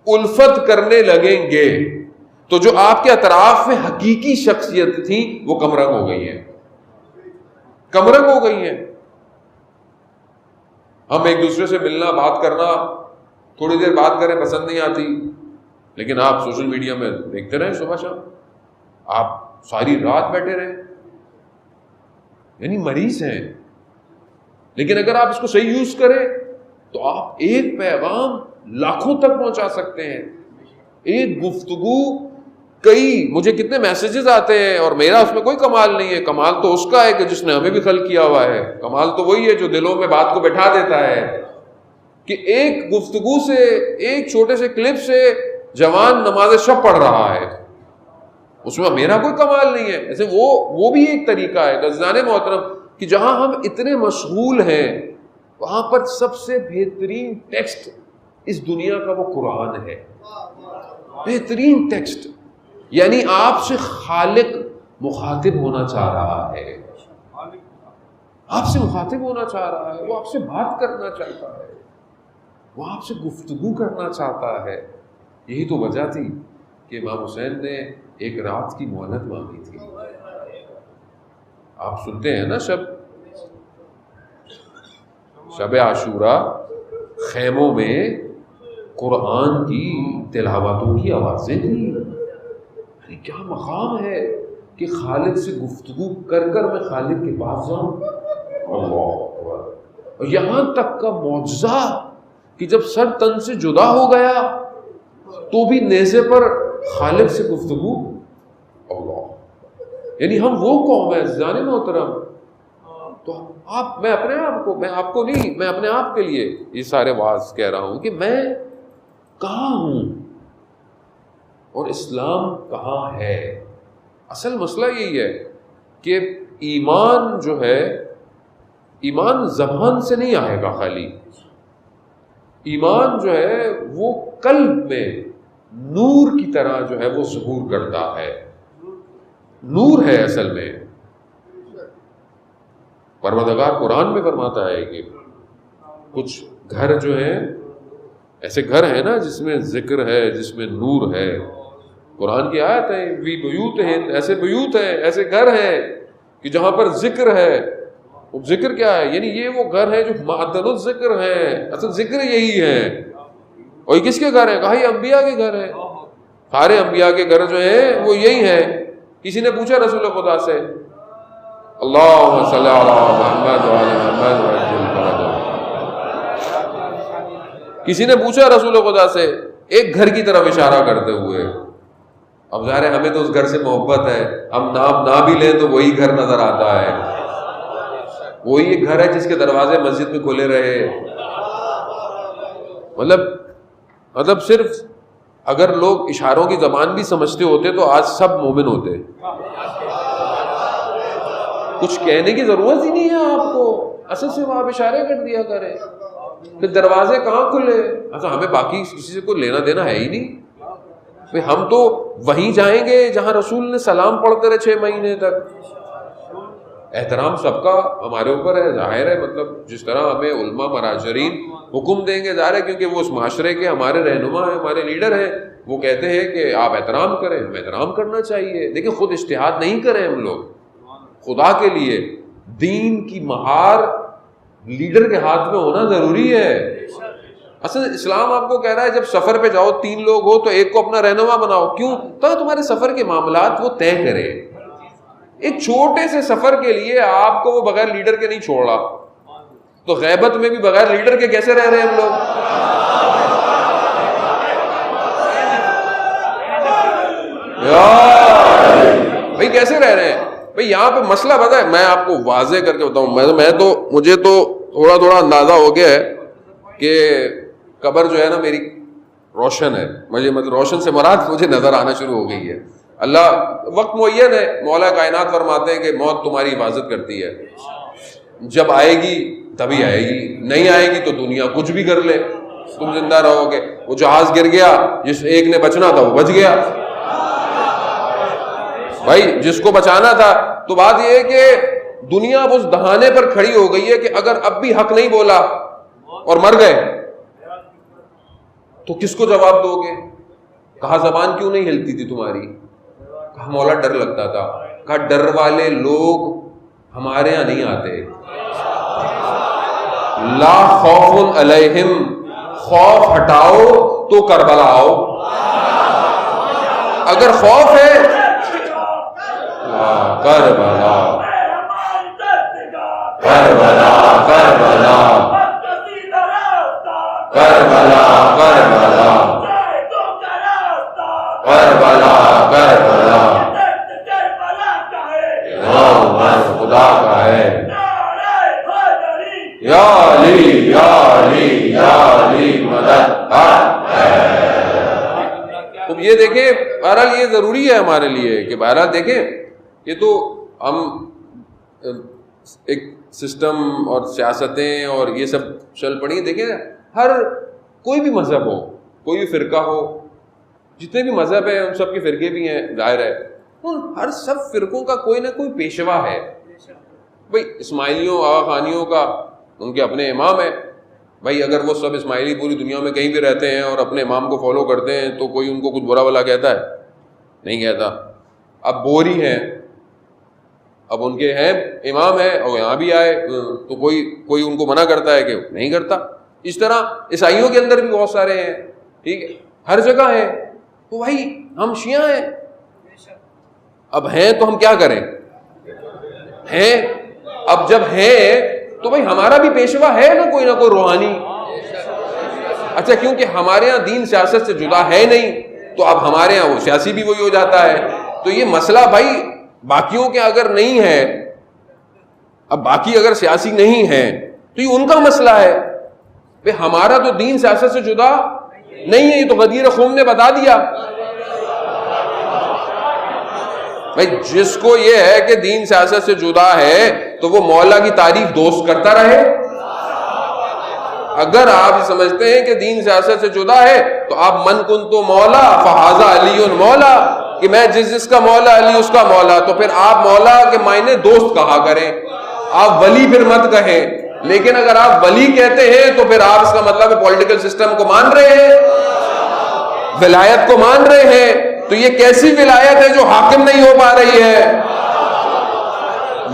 الفت کرنے لگیں گے تو جو آپ کے اطراف میں حقیقی شخصیت تھی وہ کم رنگ ہو گئی ہے، کم رنگ ہو گئی ہے. ہم ایک دوسرے سے ملنا، بات کرنا، تھوڑی دیر بات کریں پسند نہیں آتی، لیکن آپ سوشل میڈیا میں دیکھتے رہیں صبح شام، آپ ساری رات بیٹھے رہیں، یعنی مریض ہیں. لیکن اگر آپ اس کو صحیح یوز کریں تو آپ ایک پیغام لاکھوں تک پہنچا سکتے ہیں. ایک گفتگو کئی، مجھے کتنے میسیجز آتے ہیں اور میرا اس میں کوئی کمال نہیں ہے. کمال تو اس کا ہے کہ جس نے ہمیں بھی خلق کیا ہوا ہے. کمال تو وہی ہے جو دلوں میں بات کو بٹھا دیتا ہے کہ ایک گفتگو سے، ایک چھوٹے سے کلپ سے جوان نماز شب پڑھ رہا ہے. اس میں میرا کوئی کمال نہیں ہے. ایسے وہ بھی ایک طریقہ ہے. عزیزان محترم کہ جہاں ہم اتنے مشغول ہیں وہاں پر سب سے بہترین ٹیکسٹ اس دنیا کا وہ قرآن ہے. بہترین ٹیکسٹ، یعنی آپ سے خالق مخاطب ہونا چاہ رہا ہے، آپ سے مخاطب ہونا چاہ رہا ہے، وہ آپ سے بات کرنا چاہتا ہے، وہ آپ سے گفتگو کرنا چاہتا ہے. یہی تو وجہ تھی کہ امام حسین نے ایک رات کی مہلت مانگی تھی. آپ سنتے ہیں نا شب عاشورہ خیموں میں قرآن کی تلاوتوں کی آوازیں تھیں. کیا مقام ہے کہ خالق سے گفتگو کر میں خالق کے پاس جاؤں. اللہ اکبر. اور یہاں تک کا معجزہ کہ جب سر تن سے جدا ہو گیا تو بھی نیزے پر خالق سے گفتگو. اللہ، یعنی ہم وہ قوم ہے عزیزان محترم. تو میں اپنے آپ کو، میں آپ کو نہیں، میں اپنے آپ کے لیے یہ سارے واعظ کہہ رہا ہوں کہ میں کہاں ہوں اور اسلام کہاں ہے. اصل مسئلہ یہی ہے کہ ایمان جو ہے، ایمان زبان سے نہیں آئے گا خالی. ایمان جو ہے وہ قلب میں نور کی طرح جو ہے وہ ظہور کرتا ہے. نور ہے اصل میں. پروردگار قرآن میں فرماتا ہے کہ کچھ گھر جو ہیں ایسے گھر ہیں نا جس میں ذکر ہے، جس میں نور ہے. قرآن کی آیت ہے، وی بیوت ہیں، ایسے بیوت ہیں، ایسے گھر ہیں کہ جہاں پر ذکر ہے. وہ ذکر کیا ہے؟ یعنی یہ وہ گھر ہے جو معدن الذکر ہے. اصل ذکر یہی ہے. اور یہ کس کے گھر ہیں؟ کہا یہ انبیاء کے گھر ہیں. سارے انبیاء کے گھر جو ہیں وہ یہی ہیں. کسی نے پوچھا رسول خدا سے، اللہم صلی علی محمد وعلی محمد وعجل فرجہ، کسی نے پوچھا رسول خدا سے ایک گھر کی طرف اشارہ کرتے ہوئے. اب ظاہر ہے ہمیں تو اس گھر سے محبت ہے، ہم نام نہ بھی لیں تو وہی گھر نظر آتا ہے. وہی ایک گھر ہے جس کے دروازے مسجد میں کھلے رہے. مطلب صرف اگر لوگ اشاروں کی زبان بھی سمجھتے ہوتے تو آج سب مومن ہوتے. کچھ کہنے کی ضرورت ہی نہیں ہے آپ کو. اصل سے وہ آپ اشارے کر دیا کریں. پھر دروازے کہاں کھلے؟ اچھا ہمیں باقی کسی سے کوئی لینا دینا ہے ہی نہیں. ہم تو وہیں جائیں گے جہاں رسول نے سلام پڑھتے رہے 6 مہینے تک. احترام سب کا ہمارے اوپر ہے. ظاہر ہے مطلب جس طرح ہمیں علماء مراجعین حکم دیں گے، ظاہر ہے کیونکہ وہ اس معاشرے کے ہمارے رہنما ہیں، ہمارے لیڈر ہیں، وہ کہتے ہیں کہ آپ احترام کریں، ہمیں احترام کرنا چاہیے. لیکن خود اجتہاد نہیں کریں ہم لوگ. خدا کے لیے دین کی مہار لیڈر کے ہاتھ میں ہونا ضروری ہے. اصل اسلام آپ کو کہہ رہا ہے جب سفر پہ جاؤ 3 لوگ ہو تو ایک کو اپنا رہنما بناؤ. کیوں؟ تو تمہارے سفر کے معاملات وہ طے کرے. ایک چھوٹے سے سفر کے لیے آپ کو وہ بغیر لیڈر کے نہیں چھوڑا، تو غیبت میں بھی بغیر لیڈر کے کیسے رہ رہے ہیں ہم لوگ؟ بھائی کیسے رہ رہے ہیں؟ بھئی یہاں پہ مسئلہ پتہ ہے، میں آپ کو واضح کر کے بتاؤں. مجھے تو تھوڑا اندازہ ہو گیا ہے کہ قبر جو ہے نا میری روشن ہے. مجھے روشن سے مراد مجھے نظر آنا شروع ہو گئی ہے. اللہ وقت معین ہے، مولا کائنات فرماتے ہیں کہ موت تمہاری حفاظت کرتی ہے، جب آئے گی تبھی آئے گی، نہیں آئے گی تو دنیا کچھ بھی کر لے، تم زندہ رہو گے۔ وہ جہاز گر گیا، جس ایک نے بچنا تھا وہ بچ گیا بھائی، جس کو بچانا تھا۔ تو بات یہ ہے کہ دنیا اب اس دہانے پر کھڑی ہو گئی ہے کہ اگر اب بھی حق نہیں بولا اور مر گئے تو کس کو جواب دو گے؟ کہا زبان کیوں نہیں ہلتی تھی تمہاری؟ کہا مولا ڈر لگتا تھا۔ کہا ڈر والے لوگ ہمارے یہاں نہیں آتے۔ لا خوف علیہم، خوف ہٹاؤ تو کربلا آؤ۔ اگر خوف ہے کربلا کربلا کربلا کربلا کربلا کربلا کربلا خدا کا ہے، یا علی یا علی یا علی مدد ہے۔ اب یہ دیکھیں، بہرحال یہ ضروری ہے ہمارے لیے کہ بہرحال دیکھیں، یہ تو ہم ایک سسٹم اور سیاستیں اور یہ سب چل پڑی، دیکھیں ہر کوئی بھی مذہب ہو، کوئی بھی فرقہ ہو، جتنے بھی مذہب ہیں ان سب کے فرقے بھی ہیں، ظاہر ہے ان ہر سب فرقوں کا کوئی نہ کوئی پیشوا ہے۔ بھائی اسماعیلیوں آغا خانیوں کا ان کے اپنے امام ہیں، بھائی اگر وہ سب اسماعیلی پوری دنیا میں کہیں بھی رہتے ہیں اور اپنے امام کو فالو کرتے ہیں تو کوئی ان کو کچھ برا بلا کہتا ہے؟ نہیں کہتا۔ اب بوری ہیں، اب ان کے ہیں امام ہیں اور یہاں بھی آئے تو کوئی ان کو منع کرتا ہے کہ نہیں کرتا۔ اس طرح عیسائیوں کے اندر بھی بہت سارے ہیں، ٹھیک ہے، ہر جگہ ہیں۔ تو بھائی ہم شیعہ ہیں، اب ہیں تو ہم کیا کریں؟ ہیں، اب جب ہیں تو بھائی ہمارا بھی پیشوا ہے نا کوئی روحانی۔ اچھا کیونکہ ہمارے ہاں دین سیاست سے جدا ہے نہیں تو اب ہمارے ہاں وہ سیاسی بھی وہی ہو جاتا ہے۔ تو یہ مسئلہ بھائی باقیوں کے اگر نہیں ہے، اب باقی اگر سیاسی نہیں ہیں تو یہ ان کا مسئلہ ہے، بھئی ہمارا تو دین سیاست سے جدا نہیں ہے، یہ تو غدیر خم نے بتا دیا۔ بھئی جس کو یہ ہے کہ دین سیاست سے جدا ہے تو وہ مولا کی تعریف دوست کرتا رہے۔ اگر آپ سمجھتے ہیں کہ دین سیاست سے جدا ہے تو آپ من کن تو مولا فہذا علی مولا، کہ میں جس کا مولا علی اس کا مولا، تو پھر آپ مولا کے معنی دوست کہا کریں، آپ ولی پھر مت کہیں۔ لیکن اگر آپ ولی کہتے ہیں تو پھر آپ اس کا مطلب پولیٹیکل سسٹم کو مان رہے ہیں، ولایت کو مان رہے ہیں۔ تو یہ کیسی ولایت ہے جو حاکم نہیں ہو پا رہی ہے؟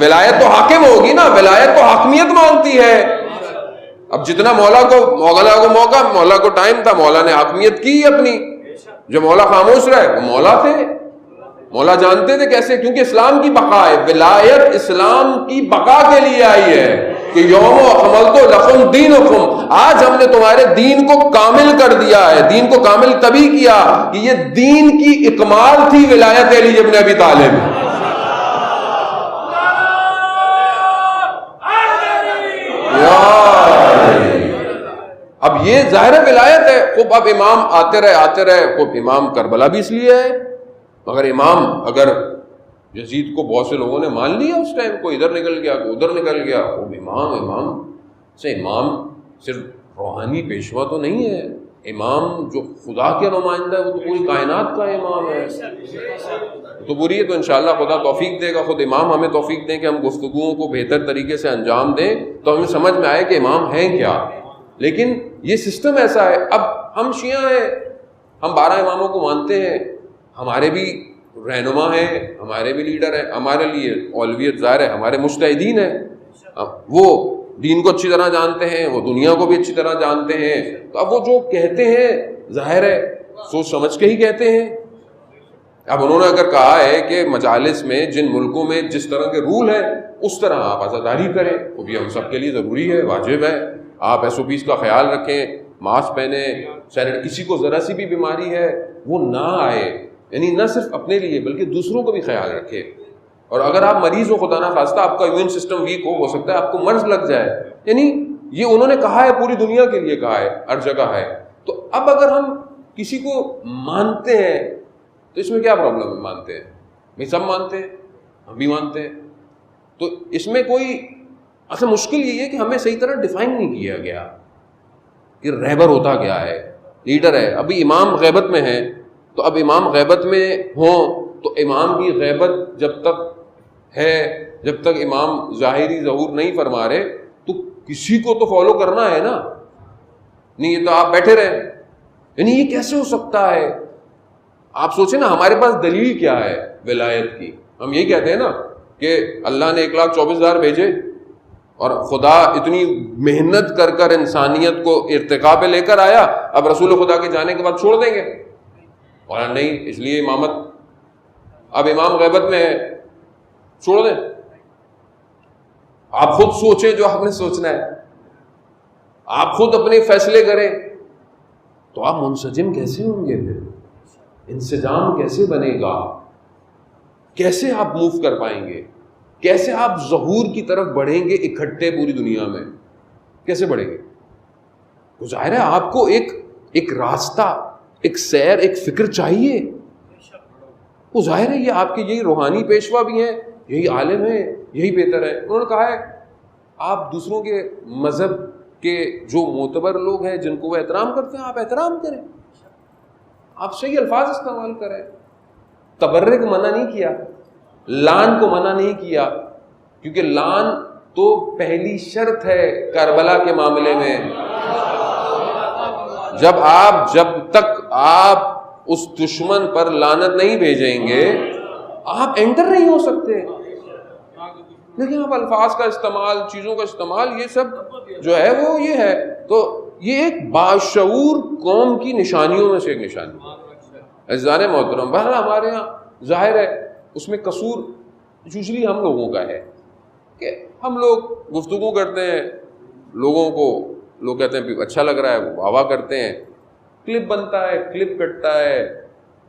ولایت تو حاکم ہوگی نا، ولایت تو حاکمیت مانگتی ہے۔ اب جتنا مولا کو مولا کو ٹائم تھا، مولا نے حاکمیت کی اپنی۔ جو مولا خاموش رہے وہ مولا تھے، مولا جانتے تھے کیسے، کیونکہ اسلام کی بقا ہے، ولایت اسلام کی بقا کے لیے آئی ہے کہ یوم اکملت لکم دینکم، آج ہم نے تمہارے دین کو کامل کر دیا ہے۔ دین کو کامل تبھی کیا کہ یہ دین کی اکمال تھی ولایت علی ابن ابی طالب۔ اب یہ ظاہر ولایت ہے۔ خوب اب امام آتے رہے، خوب امام کربلا بھی اس لیے ہے، مگر امام اگر یزید کو بہت سے لوگوں نے مان لیا اس ٹائم، کوئی ادھر نکل گیا کوئی ادھر نکل گیا، خوب امام صرف روحانی پیشوا تو نہیں ہے، امام جو خدا کے نمائندہ ہے وہ تو پوری کائنات کا امام ہے۔ تو بری ہے تو انشاءاللہ خدا توفیق دے گا، خود امام ہمیں توفیق دیں کہ ہم گفتگوؤں کو بہتر طریقے سے انجام دیں تو ہمیں سمجھ میں آئے کہ امام ہیں کیا۔ لیکن یہ سسٹم ایسا ہے، اب ہم شیعہ ہیں، ہم 12 اماموں کو مانتے ہیں، ہمارے بھی رہنما ہیں، ہمارے بھی لیڈر ہیں، ہمارے لیے اولویت ظاہر ہے ہمارے مجتہدین ہیں، وہ دین کو اچھی طرح جانتے ہیں، وہ دنیا کو بھی اچھی طرح جانتے ہیں۔ تو اب وہ جو کہتے ہیں ظاہر ہے سوچ سمجھ کے ہی کہتے ہیں۔ اب انہوں نے اگر کہا ہے کہ مجالس میں جن ملکوں میں جس طرح کے رول ہیں اس طرح آپ عزاداری کریں، وہ بھی ہم سب کے لیے ضروری ہے، واجب ہے۔ آپ SOPs کا خیال رکھیں، ماسک پہنیں، کسی کو ذرا سی بھی بیماری ہے وہ نہ آئے، یعنی نہ صرف اپنے لیے بلکہ دوسروں کو بھی خیال رکھے۔ اور اگر آپ مریض ہو، خدا نہ خواستہ آپ کا امیون سسٹم ویک ہو سکتا ہے آپ کو مرض لگ جائے، یعنی یہ انہوں نے کہا ہے، پوری دنیا کے لیے کہا ہے، ہر جگہ ہے۔ تو اب اگر ہم کسی کو مانتے ہیں تو اس میں کیا پرابلم ہے؟ مانتے ہیں بھائی، سب مانتے ہیں، ہم بھی مانتے ہیں. تو اس میں کوئی اصل مشکل یہ ہے کہ ہمیں صحیح طرح ڈیفائن نہیں کیا گیا کہ رہبر ہوتا کیا ہے، لیڈر ہے. ابھی امام غیبت میں ہے، تو اب امام غیبت میں ہوں تو امام کی غیبت جب تک ہے، جب تک امام ظاہری ظہور نہیں فرما رہے تو کسی کو تو فالو کرنا ہے نا. نہیں یہ تو آپ بیٹھے رہے، یعنی یہ کیسے ہو سکتا ہے؟ آپ سوچیں نا، ہمارے پاس دلیل کیا ہے ولایت کی؟ ہم یہی کہتے ہیں نا کہ اللہ نے 1,24,000 بھیجے اور خدا اتنی محنت کر کر انسانیت کو ارتقاء پہ لے کر آیا، اب رسول خدا کے جانے کے بعد چھوڑ دیں گے؟ اور نہیں، اس لیے امامت اب امام غیبت میں ہے، چھوڑ دیں. آپ خود سوچیں جو آپ نے سوچنا ہے، آپ خود اپنے فیصلے کریں. تو آپ منسجم کیسے ہوں گے؟ پھر انسجام کیسے بنے گا؟ کیسے آپ موو کر پائیں گے؟ کیسے آپ ظہور کی طرف بڑھیں گے اکٹھے پوری دنیا میں؟ کیسے بڑھیں گے؟ تو ظاہر ہے آپ کو ایک راستہ، ایک سیر، ایک فکر چاہیے. وہ ظاہر ہے یہ آپ کے یہی روحانی پیشوا بھی ہیں، یہی عالم ہیں، یہی بہتر ہے. انہوں نے کہا ہے آپ دوسروں کے مذہب کے جو معتبر لوگ ہیں جن کو وہ احترام کرتے ہیں آپ احترام کریں، آپ صحیح الفاظ استعمال کریں. تبرک منع نہیں کیا، لعن کو منع نہیں کیا، کیونکہ لعن تو پہلی شرط ہے کربلا کے معاملے میں. جب تک آپ اس دشمن پر لعنت نہیں بھیجیں گے آپ انٹر نہیں ہو سکتے. لیکن اب الفاظ کا استعمال، چیزوں کا استعمال، یہ سب جو ہے وہ یہ ہے. تو یہ ایک باشعور قوم کی نشانیوں میں سے ایک نشانی ہے. عزیزان محترم، بہرحال ہمارے ہاں ظاہر ہے اس میں قصور یوزلی ہم لوگوں کا ہے کہ ہم لوگ گفتگو کرتے ہیں، لوگوں کو لوگ کہتے ہیں اچھا لگ رہا ہے، وہ واہ واہ کرتے ہیں، کلپ بنتا ہے، کلپ کٹتا ہے،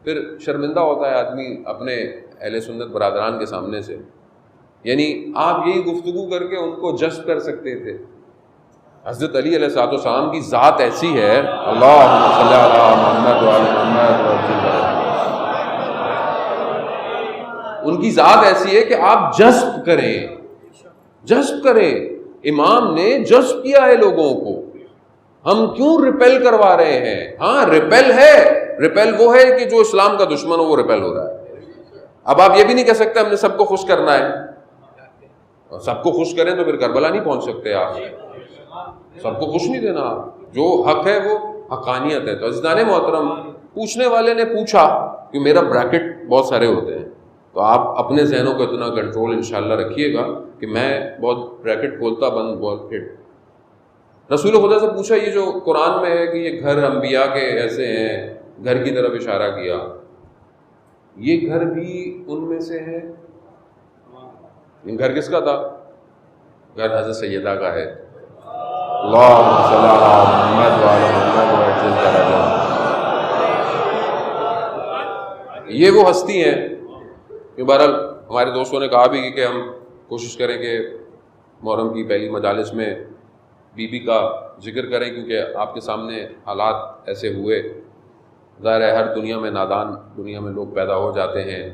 پھر شرمندہ ہوتا ہے آدمی اپنے اہل سنت برادران کے سامنے سے. یعنی آپ یہی گفتگو کر کے ان کو جذب کر سکتے تھے. حضرت علی علیہ الصلوۃ والسلام کی ذات ایسی ہے، اللہم صلی علی محمد وعلی محمد، ان کی ذات ایسی ہے کہ آپ جذب کریں. امام نے جذب کیا ہے لوگوں کو. ہم کیوں ریپیل کروا رہے ہیں؟ ہاں ریپیل ہے، ریپیل وہ ہے کہ جو اسلام کا دشمن ہو وہ ریپیل ہو رہا ہے. اب آپ یہ بھی نہیں کہہ سکتے ہم نے سب کو خوش کرنا ہے. سب کو خوش کریں تو پھر کربلا نہیں پہنچ سکتے. آپ سب کو خوش نہیں دینا. جو حق ہے وہ حقانیت ہے. تو عزیزان محترم، پوچھنے والے نے پوچھا کہ میرا بریکٹ بہت سارے ہوتے ہیں، تو آپ اپنے ذہنوں کو اتنا کنٹرول انشاءاللہ رکھیے گا کہ میں بہت بریکٹ کھولتا بند بہت ہٹ. رسول خدا سے پوچھا یہ جو قرآن میں ہے کہ یہ گھر انبیاء کے ایسے ہیں، گھر کی طرف اشارہ کیا، یہ گھر بھی ان میں سے ہے؟ گھر کس کا تھا؟ گھر حضرت سیدہ کا ہے. اللہم صلی علی محمد وعلی محمد. یہ وہ ہستی ہیں کہ بہرحال ہمارے دوستوں نے کہا بھی کہ ہم کوشش کریں کہ محرم کی پہلی مجالس میں بی بی کا ذکر کریں، کیونکہ آپ کے سامنے حالات ایسے ہوئے. ظاہر ہے ہر دنیا میں نادان دنیا میں لوگ پیدا ہو جاتے ہیں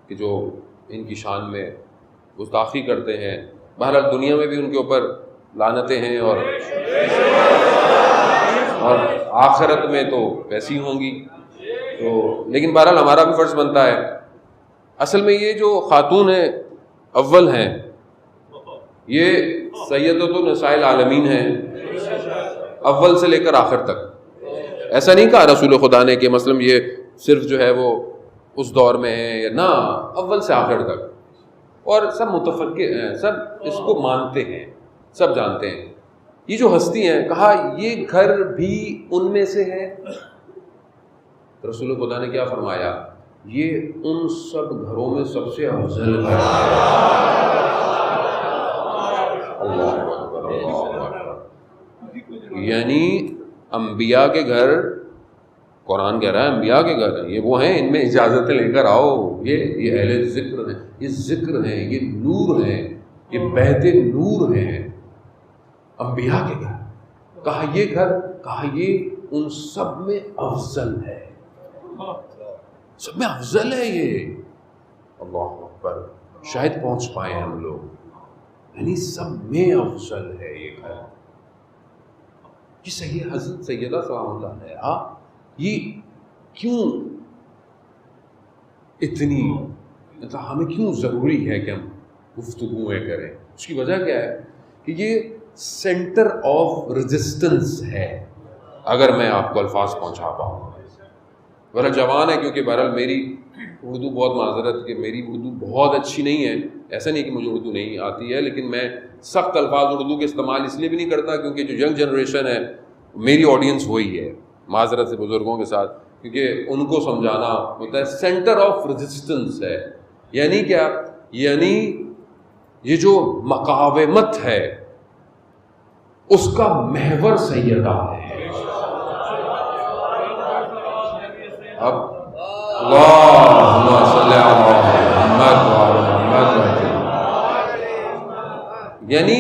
کہ جو ان کی شان میں گستاخی کرتے ہیں. بہرحال دنیا میں بھی ان کے اوپر لعنتیں ہیں اور آخرت میں تو ویسی ہوں گی. تو لیکن بہرحال ہمارا بھی فرض بنتا ہے. اصل میں یہ جو خاتون ہیں اول ہیں، یہ سیدۃ النساء العالمین ہیں، اول سے لے کر آخر تک. ایسا نہیں کہا رسول خدا نے کہ مثلا یہ صرف جو ہے وہ اس دور میں ہے یا نہ، اول سے آخر تک. اور سب متفق ہیں، سب اس کو مانتے ہیں، سب جانتے ہیں. یہ جو ہستی ہیں، کہا یہ گھر بھی ان میں سے ہے. رسول خدا نے کیا فرمایا؟ یہ ان سب گھروں میں سب سے افضل گھر ہے. یعنی انبیاء کے گھر، قرآن کہہ رہا ہے انبیاء کے گھر ہیں، یہ وہ ہیں ان میں اجازتیں لے کر آؤ. یہ اہل ذکر ہیں، یہ ذکر ہیں، یہ نور ہیں، یہ بہت نور ہیں. انبیاء کے گھر کہا یہ گھر، کہا یہ ان سب میں افضل ہے. سب میں افضل ہے یہ. اللہ اکبر. شاید پہنچ پائے ہم لوگ. یعنی سب میں افضل ہے یہ گھر. یہ صحیح حضرت سیدہ سلام اللہ علیہا یہ کیوں اتنی مطلب ہمیں کیوں ضروری ہے کہ ہم گفتگویں کریں؟ اس کی وجہ کیا ہے کہ یہ سینٹر آف ریزسٹنس ہے. اگر میں آپ کو الفاظ پہنچا پاؤں. بہرحال جوان ہے کیونکہ بہرحال میری اردو بہت معذرت کہ میری اردو بہت اچھی نہیں ہے. ایسا نہیں کہ مجھے اردو نہیں آتی ہے، لیکن میں سخت الفاظ اردو کے استعمال اس لیے بھی نہیں کرتا کیونکہ جو ینگ جنریشن ہے میری آڈینس وہی ہے، معذرت سے بزرگوں کے ساتھ، کیونکہ ان کو سمجھانا ہوتا ہے. سینٹر آف ریزسٹنس ہے یعنی کیا؟ یعنی یہ جو مقاومت ہے اس کا محور سیدہ ہے. اب اللہم صلی علی محمد یعنی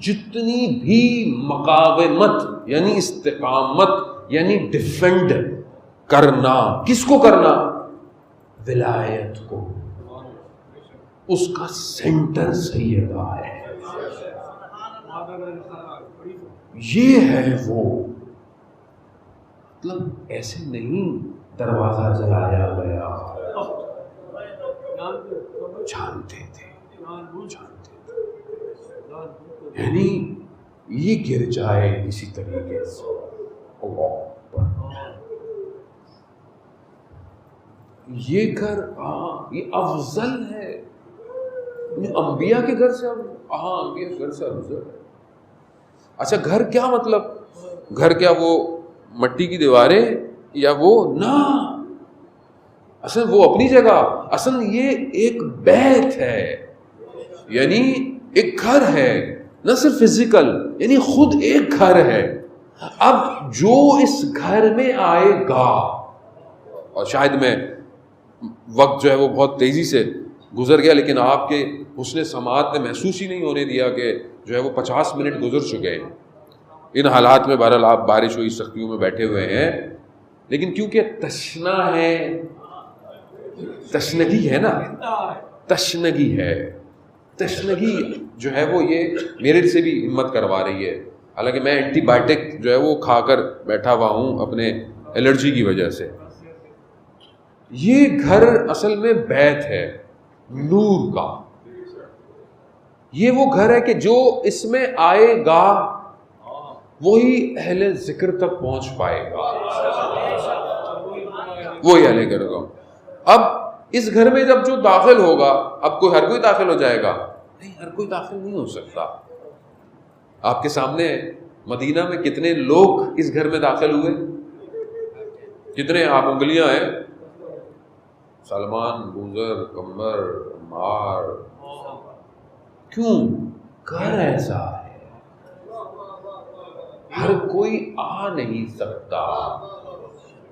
جتنی بھی مقاومت یعنی استقامت یعنی ڈیفینڈ کرنا، کس کو کرنا؟ ولایت کو. اس کا سینٹر سیدہ ہے. یہ ہے وہ مطلب ایسے نہیں دروازہ جلایا گیا، جانتے تھے یعنی یہ گر جائے اسی طریقے سے. یہ گھر یہ افضل ہے. انبیاء کے گھر سے انبیاء کے گھر سے افضل ہے. اچھا گھر کیا مطلب؟ گھر کیا وہ مٹی کی دیواریں یا وہ نہ، اصل وہ اپنی جگہ. اصل یہ ایک بیت ہے یعنی ایک گھر ہے، نہ صرف فزیکل یعنی خود ایک گھر ہے. اب جو اس گھر میں آئے گا، اور شاید میں وقت جو ہے وہ بہت تیزی سے گزر گیا لیکن آپ کے حسن سماعت نے محسوس ہی نہیں ہونے دیا کہ جو ہے وہ 50 منٹ گزر چکے ہیں. ان حالات میں بہرحال آپ بارش ہوئی سختیوں میں بیٹھے ہوئے ہیں، لیکن کیونکہ تشنا ہے، تشنگی ہے نا، تشنگی ہے. تشنگی جو ہے وہ یہ میرے سے بھی ہمت کروا رہی ہے، حالانکہ میں اینٹی بائیوٹک جو ہے وہ کھا کر بیٹھا ہوا ہوں اپنے الرجی کی وجہ سے. یہ گھر اصل میں بیت ہے نور کا. یہ وہ گھر ہے کہ جو اس میں آئے گا وہی اہل ذکر تک پہنچ پائے گا، وہی اہل ذکر کا. اب اس گھر میں جب جو داخل ہوگا، اب ہر کوئی داخل ہو جائے گا؟ نہیں، ہر کوئی داخل نہیں ہو سکتا. آپ کے سامنے مدینہ میں کتنے لوگ اس گھر میں داخل ہوئے؟ کتنے؟ آپ انگلیاں ہیں. سلمان، بوزر، کمبر، عمار. کیوں؟ گھر ایسا ہے، ہر کوئی آ نہیں سکتا.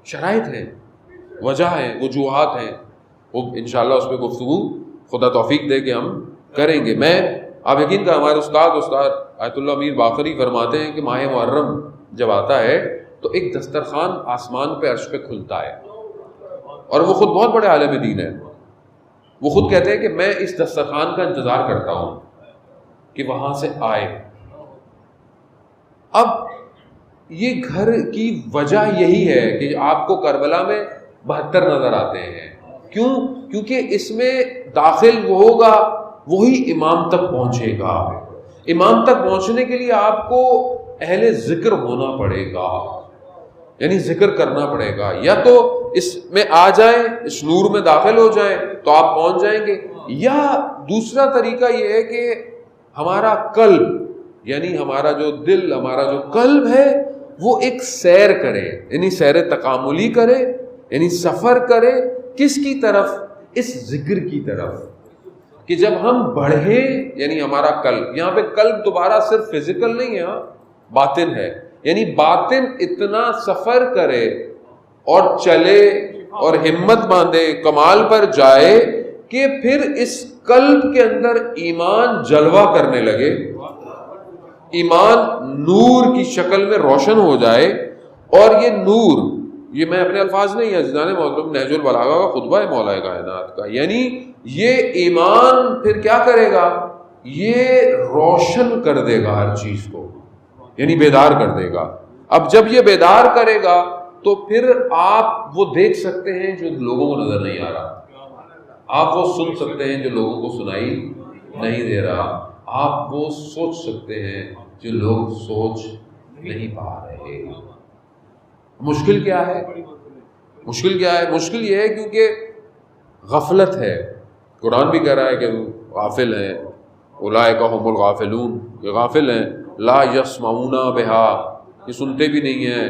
شرائط ہیں، وجہ ہیں، وجوہات ہیں. وہ انشاءاللہ اس پہ گفتگو خدا توفیق دے کہ ہم کریں گے. آپ یقین کا ہمارے استاد آیت اللہ امیر باقری فرماتے ہیں کہ ماہ محرم جب آتا ہے تو ایک دسترخوان آسمان پہ عرش پہ کھلتا ہے، اور وہ خود بہت بڑے عالم دین ہے. وہ خود کہتے ہیں کہ میں اس دسترخوان کا انتظار کرتا ہوں کہ وہاں سے آئے. اب یہ گھر کی وجہ یہی ہے کہ آپ کو کربلا میں 72 نظر آتے ہیں. کیوں؟ کیونکہ اس میں داخل وہ ہوگا وہی امام تک پہنچے گا. امام تک پہنچنے کے لیے آپ کو اہل ذکر ہونا پڑے گا، یعنی ذکر کرنا پڑے گا. یا تو اس میں آ جائیں، اس نور میں داخل ہو جائیں تو آپ پہنچ جائیں گے، یا دوسرا طریقہ یہ ہے کہ ہمارا قلب یعنی ہمارا جو دل، ہمارا جو قلب ہے وہ ایک سیر کرے، یعنی سیر تکاملی کرے، یعنی سفر کرے. کس کی طرف؟ اس ذکر کی طرف. کہ جب ہم بڑھے یعنی ہمارا قلب، یہاں پہ قلب دوبارہ صرف فزیکل نہیں ہے، باطن ہے. یعنی باطن اتنا سفر کرے اور چلے اور ہمت باندھے، کمال پر جائے کہ پھر اس قلب کے اندر ایمان جلوہ کرنے لگے، ایمان نور کی شکل میں روشن ہو جائے، اور یہ نور یہ میں اپنے الفاظ نہیں ہے، عزیزان محترم نہج البلاغہ کا خطبہ ہے مولا کائنات کا. یعنی یہ ایمان پھر کیا کرے گا؟ یہ روشن کر دے گا ہر چیز کو، یعنی بیدار کر دے گا. اب جب یہ بیدار کرے گا تو پھر آپ وہ دیکھ سکتے ہیں جو لوگوں کو نظر نہیں آ رہا، آپ وہ سن سکتے ہیں جو لوگوں کو سنائی نہیں دے رہا، آپ وہ سوچ سکتے ہیں جو لوگ سوچ نہیں پا رہے. مشکل کیا ہے؟ مشکل کیا ہے؟ مشکل یہ ہے کیونکہ غفلت ہے. قرآن بھی کہہ رہا ہے کہ غافل ہیں، اولئک هم الغافلون، یہ غافل ہیں. لا یسمعون بہا، یہ سنتے بھی نہیں ہیں.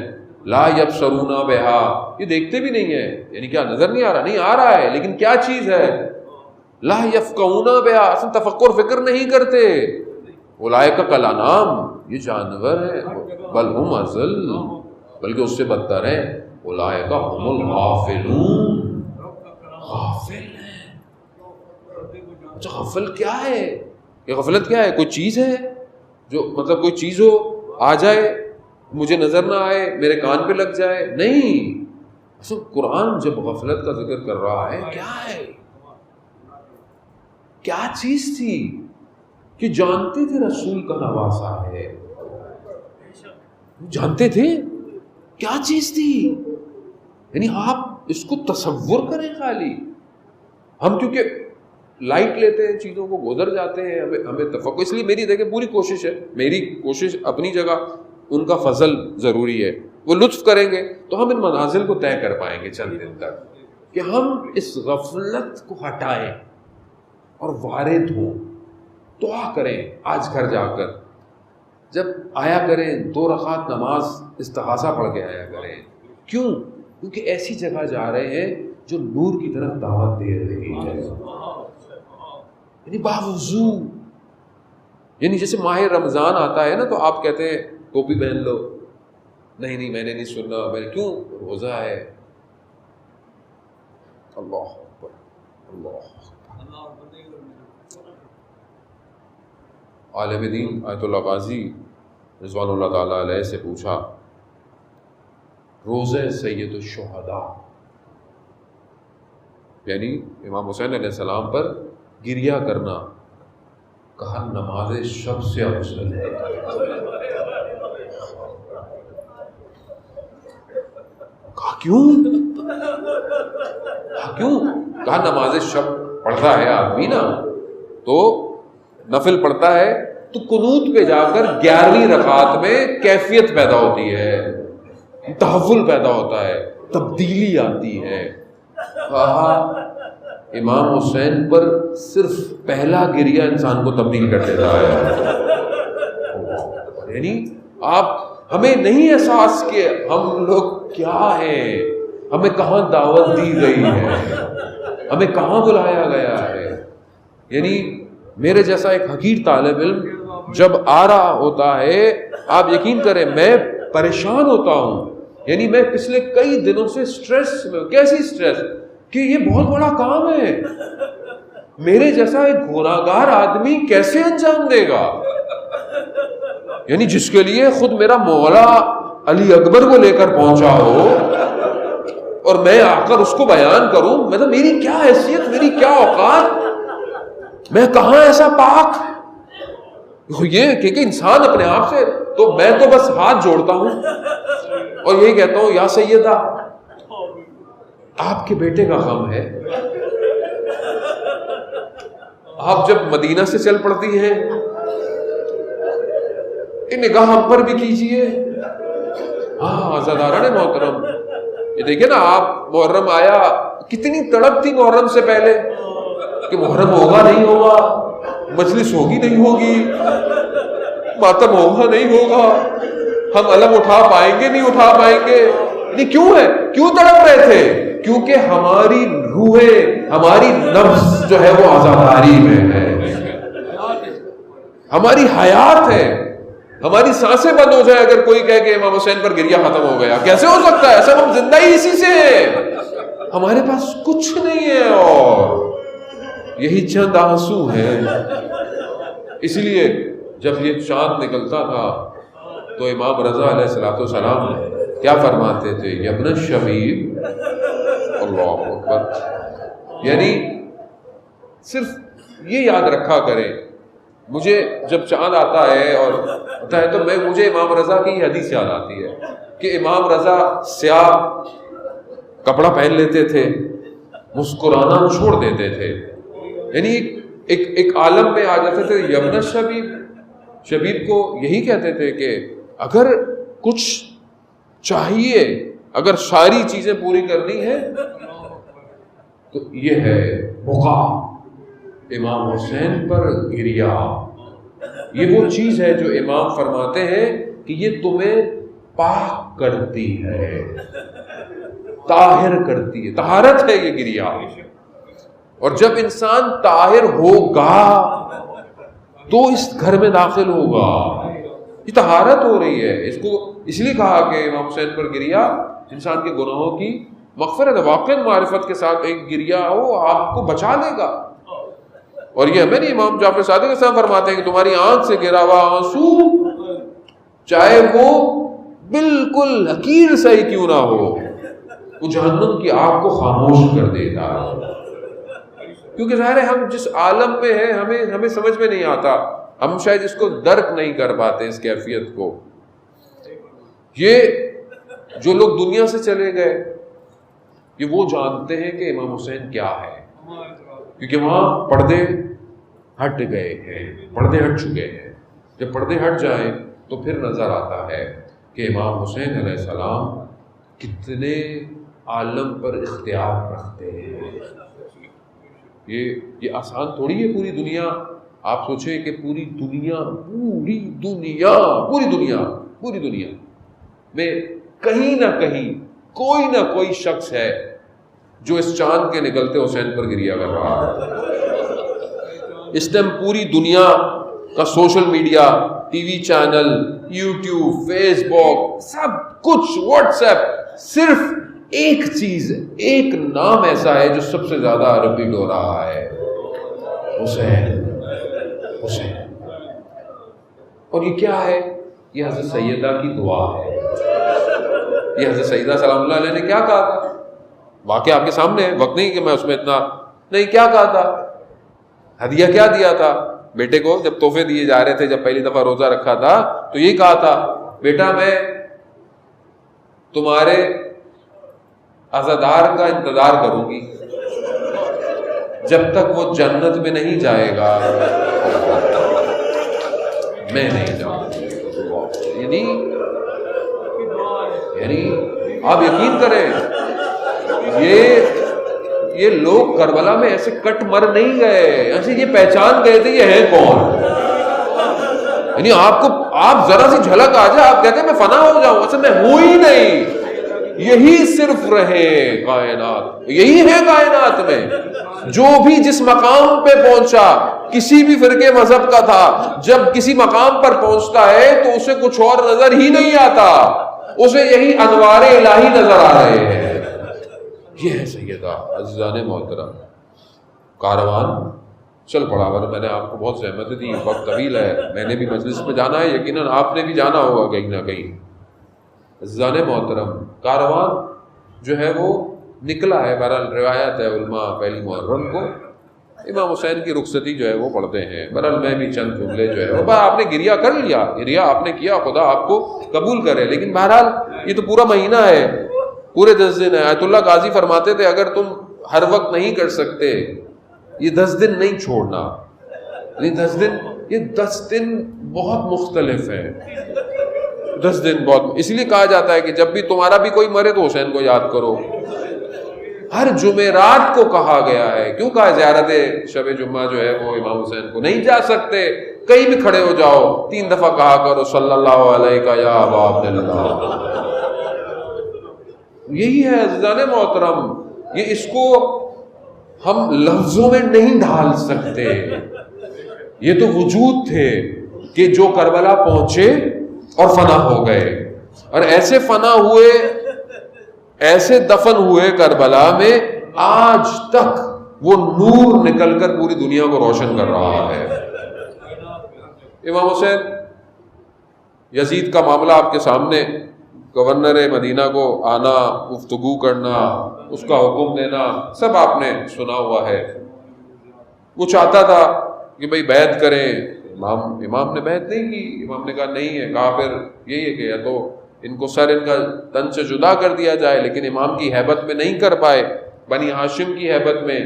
لا یبصرون بہا، یہ دیکھتے بھی نہیں ہیں. یعنی کیا نظر نہیں آ رہا؟ نہیں آ رہا ہے، لیکن کیا چیز ہے؟ لا یفقہون بہا، اصل تفکر فکر نہیں کرتے. اولئک کالانعام، یہ جانور ہیں. بل ہم اضل، بلکہ اس سے بدتر ہیں. اولئک هم الغافلون، غافل ہیں. اچھا غفل کیا ہے؟ یہ غفلت کیا ہے؟ کوئی چیز ہے جو مطلب کوئی چیز ہو آ جائے مجھے نظر نہ آئے میرے کان پہ لگ جائے؟ نہیں. اصل قرآن جب غفلت کا ذکر کر رہا ہے کیا ہے؟ کیا چیز تھی کہ جانتے تھے رسول کا نواسا ہے؟ جانتے تھے کیا چیز تھی؟ یعنی آپ اس کو تصور کریں. خالی ہم کیونکہ لائٹ لیتے ہیں چیزوں کو، گزر جاتے ہیں، ہمیں تفکر. اس لیے میری دیکھیں پوری کوشش ہے، میری کوشش اپنی جگہ، ان کا فضل ضروری ہے. وہ لطف کریں گے تو ہم ان منازل کو طے کر پائیں گے چند دن تک، کہ ہم اس غفلت کو ہٹائیں اور وارد ہوں. دعا کریں آج گھر جا کر، جب آیا کریں 2 رکعت نماز استغاثہ پڑھ کے آیا کریں. کیوں؟ کیونکہ ایسی جگہ جا رہے ہیں جو نور کی طرف دعوت دے رہی ہے. یعنی باوضو، یعنی جیسے ماہ رمضان آتا ہے نا تو آپ کہتے ہیں ٹوپی پہن لو. نہیں نہیں میں نے نہیں سننا، میں نے کیوں؟ روزہ ہے. اللہ اکبر، اللہ اکبر. عالم دین آیت اللہ غازی رضوان اللہ تعالیٰ علیہ سے پوچھا روزہ سید الشہداء، یعنی امام حسین علیہ السلام پر گریہ کرنا، کہا نماز شب سے افضل ہے. کہا کیوں؟ کیوں؟ کہا نماز شب پڑھتا ہے آدمی نا تو نفل پڑھتا ہے تو قنوت پہ جا کر 11ویں رکعت میں کیفیت پیدا ہوتی ہے، تحول پیدا ہوتا ہے، تبدیلی آتی ہے. کہا امام حسین پر صرف پہلا گریہ انسان کو تبدیل کر دیتا ہے. یعنی آپ ہمیں نہیں احساس کہ ہم لوگ کیا ہیں، ہمیں کہاں دعوت دی گئی ہے، ہمیں کہاں بلایا گیا ہے. یعنی میرے جیسا ایک حقیر طالب علم جب آ رہا ہوتا ہے، آپ یقین کریں میں پریشان ہوتا ہوں. یعنی میں پچھلے کئی دنوں سے سٹریس میں. کیسی سٹریس؟ کہ یہ بہت بڑا کام ہے، میرے جیسا ایک گناہگار آدمی کیسے انجام دے گا؟ یعنی جس کے لیے خود میرا مولا علی اکبر کو لے کر پہنچا ہو اور میں آ کر اس کو بیان کروں، مطلب میری کیا حیثیت، میری کیا اوقات، میں کہاں ایسا پاک. یہ کہ انسان اپنے آپ سے، تو میں تو بس ہاتھ جوڑتا ہوں اور یہی کہتا ہوں یا سیدہ آپ کے بیٹے کا غم ہے. آپ جب مدینہ سے چل پڑتی ہیں نگاہ ہم پر بھی کیجئے. ہاں عزاداران محترم، یہ دیکھیں نا آپ محرم آیا، کتنی تڑپ تھی محرم سے پہلے کہ محرم ہوگا نہیں ہوگا، مجلس ہوگی نہیں ہوگی، ماتم ہوگا نہیں ہوگا، ہم علم اٹھا پائیں گے نہیں اٹھا پائیں گے. نہیں کیوں ہے؟ کیوں تڑپ رہے تھے؟ کیونکہ ہماری روحیں، ہماری نفس جو ہے وہ آزاداری میں ہے، ہماری حیات ہے. ہماری سانسیں بند ہو جائے اگر کوئی کہے کہ امام حسین پر گریہ ختم ہو گیا، کیسے ہو سکتا ہے؟ سب ہم زندہ ہی اسی سے ہیں، ہمارے پاس کچھ نہیں ہے اور یہی چند آنسو ہیں. اس لیے جب یہ چاند نکلتا تھا تو امام رضا علیہ السلام کیا فرماتے تھے؟ یبن الشبیب، اللہ اکبر، یعنی صرف یہ یاد رکھا کریں، مجھے جب چاند آتا ہے اور ہوتا ہے تو مجھے امام رضا کی حدیث یاد آتی ہے کہ امام رضا سیاہ کپڑا پہن لیتے تھے، مسکرانا چھوڑ دیتے تھے، یعنی ایک عالم میں آ جاتے تھے یمن شبیب. شبیب کو یہی کہتے تھے کہ اگر کچھ چاہیے، اگر ساری چیزیں پوری کرنی ہے تو یہ ہے بقا، امام حسین پر گریا. یہ وہ چیز ہے جو امام فرماتے ہیں کہ یہ تمہیں پاک کرتی ہے، طاہر کرتی ہے، طہارت ہے یہ گریا. اور جب انسان طاہر ہوگا تو اس گھر میں داخل ہوگا، یہ طہارت ہو رہی ہے. اس کو اس لیے کہا کہ امام حسین پر گریا انسان کے گناہوں کی مغفرت ہے. واقعی معرفت کے ساتھ ایک گریا ہو آپ کو بچا لے گا. اور یہ ہمیں نہیں، امام جعفر صادق کے ساتھ فرماتے ہیں کہ تمہاری آنکھ سے گرا ہوا آنسو چاہے وہ بالکل حقیر سا ہی کیوں نہ ہو، وہ جہنم کی آگ کو خاموش کر دیتا ہے. کیونکہ ظاہر ہے ہم جس عالم میں ہیں ہمیں سمجھ میں نہیں آتا، ہم شاید اس کو درک نہیں کر پاتے اس کیفیت کو. یہ جو لوگ دنیا سے چلے گئے یہ وہ جانتے ہیں کہ امام حسین کیا ہے، کیونکہ وہاں پردے ہٹ گئے ہیں، پردے ہٹ چکے ہیں. جب پردے ہٹ جائیں تو پھر نظر آتا ہے کہ امام حسین علیہ السلام کتنے عالم پر اختیار رکھتے ہیں. یہ آسان تھوڑی ہے. پوری دنیا، آپ سوچیں کہ پوری دنیا میں کہیں نہ کہیں کوئی نہ کوئی شخص ہے جو اس چاند کے نکلتے حسین پر گریا کر رہا ہے. اس ٹائم پوری دنیا کا social media, T V channel, YouTube, Facebook, سب کچھ، واٹس ایپ، صرف ایک چیز، ایک نام ایسا ہے جو سب سے زیادہ ریپیٹ ہو رہا ہے، حسین. اور یہ کیا ہے؟ یہ حضرت سیدہ کی دعا ہے. یہ حضرت سیدہ سلام اللہ علیہ نے کیا کہا تھا؟ واقعہ آپ کے سامنے ہے، وقت نہیں کہ میں اس میں اتنا نہیں. کیا کہا تھا؟ ہدیہ کیا دیا تھا بیٹے کو جب تحفے دیے جا رہے تھے؟ جب پہلی دفعہ روزہ رکھا تھا تو یہی کہا تھا، بیٹا میں تمہارے عزادار کا انتظار کروں گی جب تک وہ جنت میں نہیں جائے گا میں نہیں جاؤں. یعنی آپ یقین کریں یہ لوگ کربلا میں ایسے کٹ مر نہیں گئے، ایسے یہ پہچان گئے تھے یہ ہے کون. یعنی آپ ذرا سی جھلک آ جائے آپ کہتے ہیں میں فنا ہو جاؤں، اصل میں ہوں ہی نہیں. یہی صرف رہے کائنات، یہی ہے کائنات میں. جو بھی جس مقام پہ پہنچا، کسی بھی فرقے مذہب کا تھا، جب کسی مقام پر پہنچتا ہے تو اسے کچھ اور نظر ہی نہیں آتا، اسے یہی انوار الہی نظر آ رہے ہیں. یہ ہے سیدہ. عزیزان محترم، کاروان چل پڑا. میں نے آپ کو بہت زحمت دی، وقت طویل ہے، میں نے بھی مجلس پہ جانا ہے، یقیناً آپ نے بھی جانا ہوگا کہیں نہ کہیں. عزیزان محترم، کاروان جو ہے وہ نکلا ہے. بہرحال روایت ہے علماء پہلی محرم کو امام حسین کی رخصتی جو ہے وہ پڑھتے ہیں. بہرحال میں بھی چند جملے جو ہے وہ آپ نے گریا کر لیا، گریا آپ نے کیا، خدا آپ کو قبول کرے. لیکن بہرحال یہ تو پورا مہینہ ہے، پورے 10 دن ہے. آیت اللہ غازی فرماتے تھے اگر تم ہر وقت نہیں کر سکتے یہ 10 دن نہیں چھوڑنا. یہ 10 دن بہت مختلف ہیں. 10 دن بہت، اس لیے کہا جاتا ہے کہ جب بھی تمہارا بھی کوئی مرے تو حسین کو یاد کرو. ہر جمعرات کو کہا گیا ہے. کیوں کہا؟ زیارت شب جمعہ جو ہے وہ امام حسین کو نہیں جا سکتے، کہیں بھی کھڑے ہو جاؤ 3 دفعہ کہا کرو صلی اللہ علیہ یا ابا عبداللہ. یہی ہے عزیزان محترم. یہ اس کو ہم لفظوں میں نہیں ڈھال سکتے. یہ تو وجود تھے کہ جو کربلا پہنچے اور فنا ہو گئے، اور ایسے فنا ہوئے، ایسے دفن ہوئے کربلا میں، آج تک وہ نور نکل کر پوری دنیا کو روشن کر رہا ہے. امام حسین، یزید کا معاملہ آپ کے سامنے گورنر مدینہ کو آنا، گفتگو کرنا، اس کا حکم دینا، سب آپ نے سنا ہوا ہے۔ وہ چاہتا تھا کہ بھئی بیعت کریں، امام نے بیعت نہیں کی۔ امام نے کہا نہیں ہے، کہا پھر یہی ہے کہ یا تو ان کو سر ان کا تن سے جدا کر دیا جائے، لیکن امام کی ہیبت میں نہیں کر پائے، بنی ہاشم کی ہیبت میں،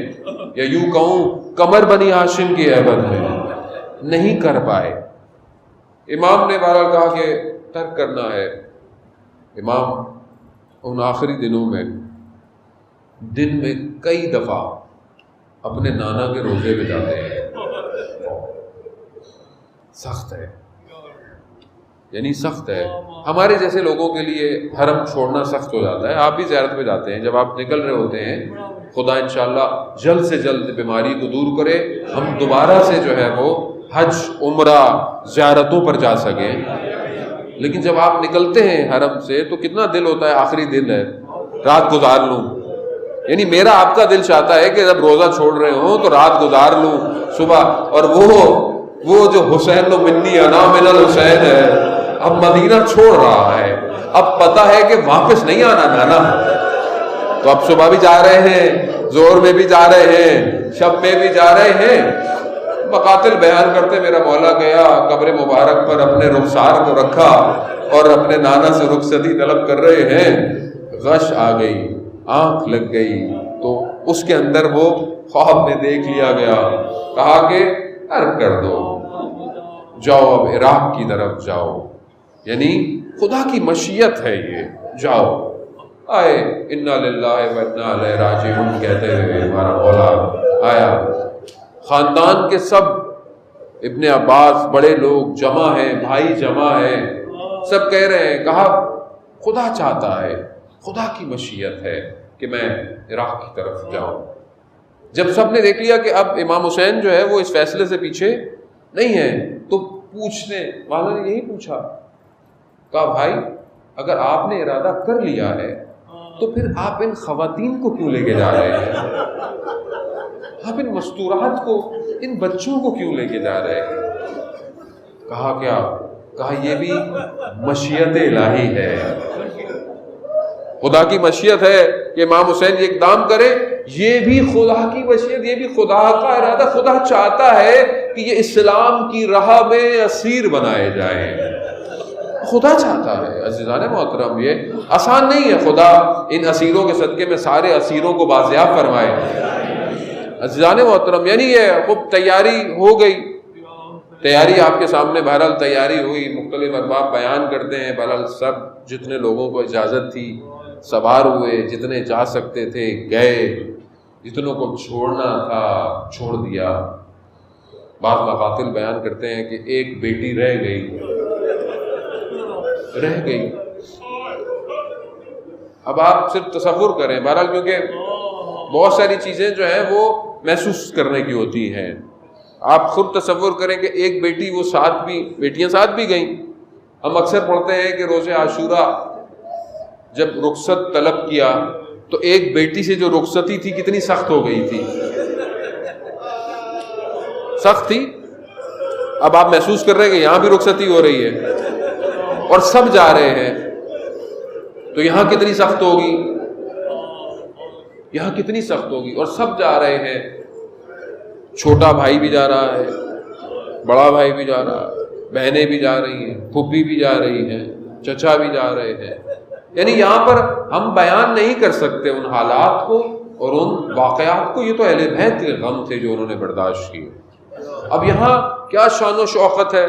یا یوں کہوں کمر بنی ہاشم کی ہیبت میں نہیں کر پائے۔ امام نے بہرحال کہا کہ ترک کرنا ہے۔ امام ان آخری دنوں میں دن میں کئی دفعہ اپنے نانا کے روزے میں جاتے ہیں۔ سخت ہے، یعنی سخت ہے۔ ہمارے جیسے لوگوں کے لیے حرم چھوڑنا سخت ہو جاتا ہے۔ آپ بھی زیارت پہ جاتے ہیں، جب آپ نکل رہے ہوتے ہیں، خدا انشاءاللہ جلد سے جلد بیماری کو دور کرے، ہم دوبارہ سے جو ہے وہ حج، عمرہ، زیارتوں پر جا سکیں۔ لیکن جب آپ نکلتے ہیں حرم سے تو کتنا دل ہوتا ہے، آخری دن ہے، رات گزار لوں۔ یعنی میرا آپ کا دل چاہتا ہے کہ جب روزہ چھوڑ رہے ہوں تو رات گزار لوں صبح، اور وہ جو حسین و منی انا من الحسین ہے، اب مدینہ چھوڑ رہا ہے، اب پتہ ہے کہ واپس نہیں آنا نانا، تو اب صبح بھی جا رہے ہیں، زور میں بھی جا رہے ہیں، شب میں بھی جا رہے ہیں۔ مقاتل بیان کرتے میرا مولا گیا قبر مبارک پر اپنے رخسار کو رکھا اور اپنے نانا سے رخصتی طلب کر رہے ہیں، غش آ گئی، آنکھ لگ گئی، تو اس کے اندر وہ خواب میں دیکھ لیا گیا۔ کہا کہ ترک کر دو، جاؤ اب عراق کی طرف جاؤ، یعنی خدا کی مشیت ہے یہ، جاؤ۔ آئے انا للہ و انا الیہ راجعون کہتے ہوئے ہمارا مولا آیا۔ خاندان کے سب، ابن عباس، بڑے لوگ جمع ہیں، بھائی جمع ہیں، سب کہہ رہے ہیں، کہا خدا چاہتا ہے، خدا کی مشیت ہے کہ میں عراق کی طرف جاؤں۔ جب سب نے دیکھ لیا کہ اب امام حسین جو ہے وہ اس فیصلے سے پیچھے نہیں ہے، تو پوچھنے والا نے یہی پوچھا، کہا بھائی اگر آپ نے ارادہ کر لیا ہے تو پھر آپ ان خواتین کو کیوں لے کے جا رہے ہیں؟ آپ ان مستورات کو، ان بچوں کو کیوں لے کے جا رہے ہیں؟ کہا کیا؟ کہا یہ بھی مشیت الہی ہے، خدا کی مشیت ہے کہ امام حسین یہ اقدام کرے، یہ بھی خدا کی مشیت، یہ بھی خدا کا ارادہ۔ خدا چاہتا ہے کہ یہ اسلام کی راہ میں اسیر بنائے جائیں، خدا چاہتا ہے۔ عزیزان محترم، یہ آسان نہیں ہے، خدا ان اسیروں کے صدقے میں سارے اسیروں کو بازیاب فرمائے۔ عزیزان محترم، یعنی یہ خوب تیاری ہو گئی، تیاری آپ کے سامنے بہرحال تیاری ہوئی، مختلف ارباب بیان کرتے ہیں، بہرحال سب جتنے لوگوں کو اجازت تھی سوار ہوئے، جتنے جا سکتے تھے گئے، جتنوں کو چھوڑنا تھا چھوڑ دیا۔ بعض مقاتل بیان کرتے ہیں کہ ایک بیٹی رہ گئی۔ اب آپ صرف تصور کریں، بہرحال کیونکہ بہت ساری چیزیں جو ہیں وہ محسوس کرنے کی ہوتی ہیں، آپ خود تصور کریں کہ ایک بیٹی، وہ ساتھ بھی بیٹیاں ساتھ بھی گئیں۔ ہم اکثر پڑھتے ہیں کہ روز عاشورہ جب رخصت طلب کیا تو ایک بیٹی سے جو رخصتی تھی کتنی سخت ہو گئی تھی، سخت تھی۔ اب آپ محسوس کر رہے ہیں کہ یہاں بھی رخصتی ہو رہی ہے اور سب جا رہے ہیں، تو یہاں کتنی سخت ہوگی، یہاں کتنی سخت ہوگی، اور سب جا رہے ہیں۔ چھوٹا بھائی بھی جا رہا ہے، بڑا بھائی بھی جا رہا ہے، بہنیں بھی جا رہی ہیں، پھوپھی بھی جا رہی ہیں، چچا بھی جا رہے ہیں۔ یعنی یہاں پر ہم بیان نہیں کر سکتے ان حالات کو اور ان واقعات کو، یہ تو اہل بیت کے غم تھے جو انہوں نے برداشت کیے۔ اب یہاں کیا شان و شوکت ہے،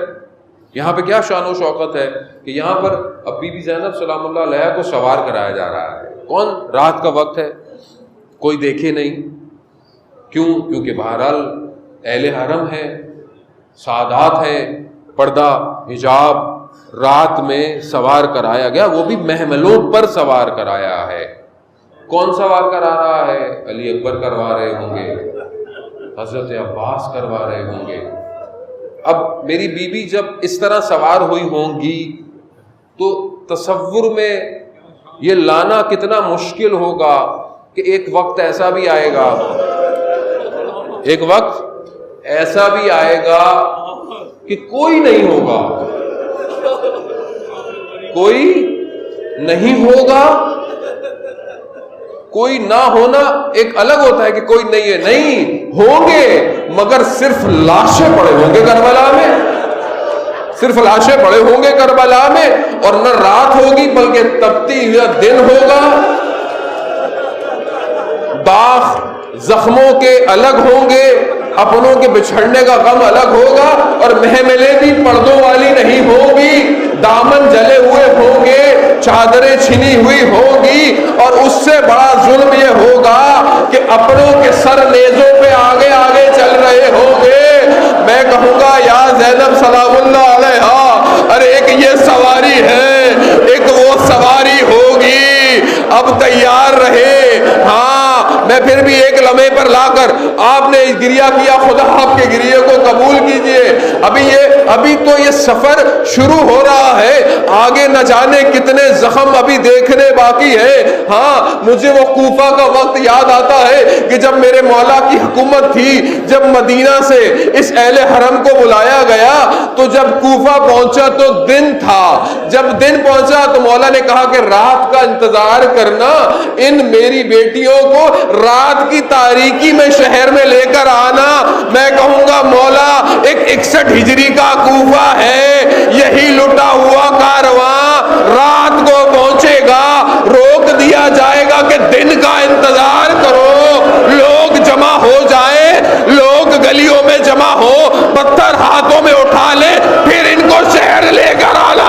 یہاں پہ کیا شان و شوکت ہے کہ یہاں پر اب بی بی زینب سلام اللہ علیہ کو سوار کرایا جا رہا ہے۔ کون؟ رات کا وقت ہے، کوئی دیکھے نہیں، کیوں؟ کیونکہ بہرحال اہل حرم ہے، سعادات ہیں، پردہ حجاب، رات میں سوار کرایا گیا، وہ بھی محملوں پر سوار کرایا ہے۔ کون سوار کرا رہا ہے؟ علی اکبر کروا رہے ہوں گے، حضرت عباس کروا رہے ہوں گے۔ اب میری بیوی جب اس طرح سوار ہوئی ہوں گی تو تصور میں یہ لانا کتنا مشکل ہوگا کہ ایک وقت ایسا بھی آئے گا، ایک وقت ایسا بھی آئے گا کہ کوئی نہیں ہوگا، کوئی نہیں ہوگا، کوئی نہ ہونا ایک الگ ہوتا ہے کہ کوئی نہیں ہے، نہیں ہوں گے، مگر صرف لاشیں پڑے ہوں گے کربلا میں، صرف لاشیں پڑے ہوں گے کربلا میں، اور نہ رات ہوگی بلکہ تپتی ہوئی دن ہوگا، داغ زخموں کے الگ ہوں گے، اپنوں کے بچھڑنے کا غم الگ ہوگا، اور محملیں بھی پردوں والی نہیں ہوگی، دامن جلے ہوئے ہوں گے، چادریں چھنی ہوئی ہوگی، اور اس سے بڑا ظلم یہ ہوگا کہ اپنوں کے سر نیزوں پہ آگے آگے چل رہے ہوں گے۔ میں کہوں گا یا زینب سلام اللہ علیہا، ارے ایک یہ سواری ہے، ایک وہ سواری ہوگی، اب تیار رہے۔ ہاں میں پھر بھی ایک لمحے پر لا کر، آپ نے گریہ کیا، خدا آپ کے گریے کو قبول کیجئے، ابھی تو یہ سفر شروع ہو رہا ہے، آگے نہ جانے کتنے زخم ابھی دیکھنے باقی ہے۔ ہاں مجھے وہ کوفہ کا وقت یاد آتا ہے کہ جب میرے مولا کی حکومت تھی، جب مدینہ سے اس اہل حرم کو بلایا گیا، تو جب کوفہ پہنچا تو دن تھا، جب دن پہنچا تو مولا نے کہا کہ رات کا انتظار کرنا، ان میری بیٹیوں کو رات کی تاریکی میں شہر میں لے کر آنا۔ میں کہوں گا مولا ایک 61 ہجری کا کوفہ ہے، یہی لٹا ہوا کارواں رات کو پہنچے گا، روک دیا جائے گا کہ دن کا انتظار کرو، لوگ جمع ہو جائیں، لوگ گلیوں میں جمع ہو، پتھر ہاتھوں میں اٹھا لیں، پھر ان کو شہر لے کر آنا۔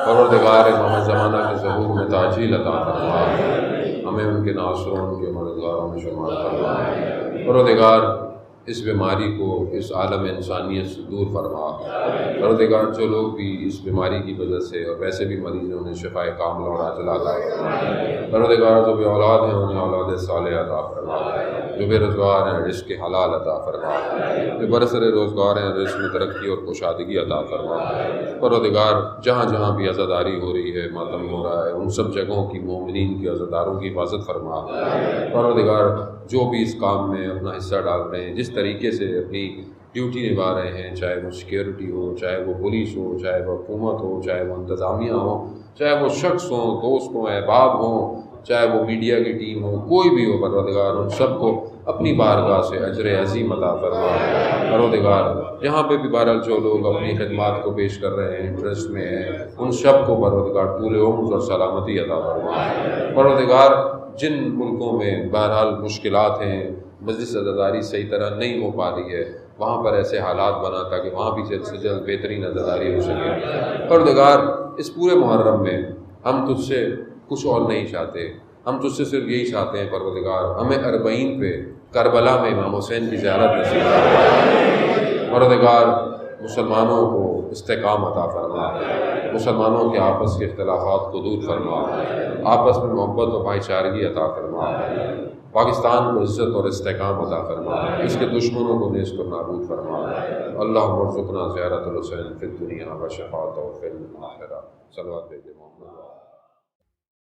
پروردگار محمد زمانہ کے ظہور میں تاجیل عطا فرما، ہمیں ان کے ناصروں ان کے مددگاروں میں شمار فرما۔ پروردگار اس بیماری کو اس عالم انسانیت سے دور فرما۔ پروردگار جو لوگ بھی اس بیماری کی وجہ سے اور ویسے بھی مریض ہیں انہیں شفائے کاملہ اور عاجلہ عطا فرما۔ پروردگار جو بے اولاد ہیں انہیں اولاد صالحہ عطا فرما، جو بے روزگار ہیں رزق حلال عطا فرما، جو برسر روزگار ہیں رزق میں ترقی اور کشادگی عطا فرما۔ پروردگار جہاں جہاں بھی عزاداری ہو رہی ہے، ماتم ہو رہا ہے، ان سب جگہوں کی مومنین کی عزاداروں کی حفاظت فرما۔ پروردگار جو بھی اس کام میں اپنا حصہ ڈال رہے ہیں، جس طریقے سے اپنی ڈیوٹی نبھا رہے ہیں، چاہے وہ سیکیورٹی ہو، چاہے وہ پولیس ہو، چاہے وہ حکومت ہو، چاہے وہ انتظامیہ ہو، چاہے وہ شخص ہوں، دوست ہوں، احباب ہوں، چاہے وہ میڈیا کی ٹیم ہو، کوئی بھی ہو، پروردگار ان سب کو اپنی بارگاہ سے اجر عظیم عطا فرما۔ پروردگار جہاں پہ بھی بہرحال جو لوگ اپنی خدمات کو پیش کر رہے ہیں، انٹرسٹ میں ہیں، ان سب کو پروردگار طول عمر اور سلامتی عطا فرما۔ پروردگار جن ملکوں میں بہرحال مشکلات ہیں، مجلس عزاداری صحیح طرح نہیں ہو پا رہی ہے، وہاں پر ایسے حالات بنا تاکہ وہاں بھی جلد سے جلد بہترین عزاداری ہو سکے۔ پروردگار اس پورے محرم میں ہم تجھ سے کچھ اور نہیں چاہتے، ہم تجھ سے صرف یہی چاہتے ہیں پروردگار ہمیں 40 پہ کربلا میں امام حسین کی زیارت نصیب فرما۔ پروردگار مسلمانوں کو استحکام عطا فرما، مسلمانوں کے آپس کے اختلافات کو دور فرما، آپس میں محبت و بھائی چارگی عطا فرما، پاکستان کو عزت اور استحکام عطا فرما، اس کے دشمنوں کو نیست و نابود فرما۔ اللہم ارزقنا زیارت الحسین فی الدنیا و شفاعتہ فی الآخرہ۔ صلوات بھیجے محمد۔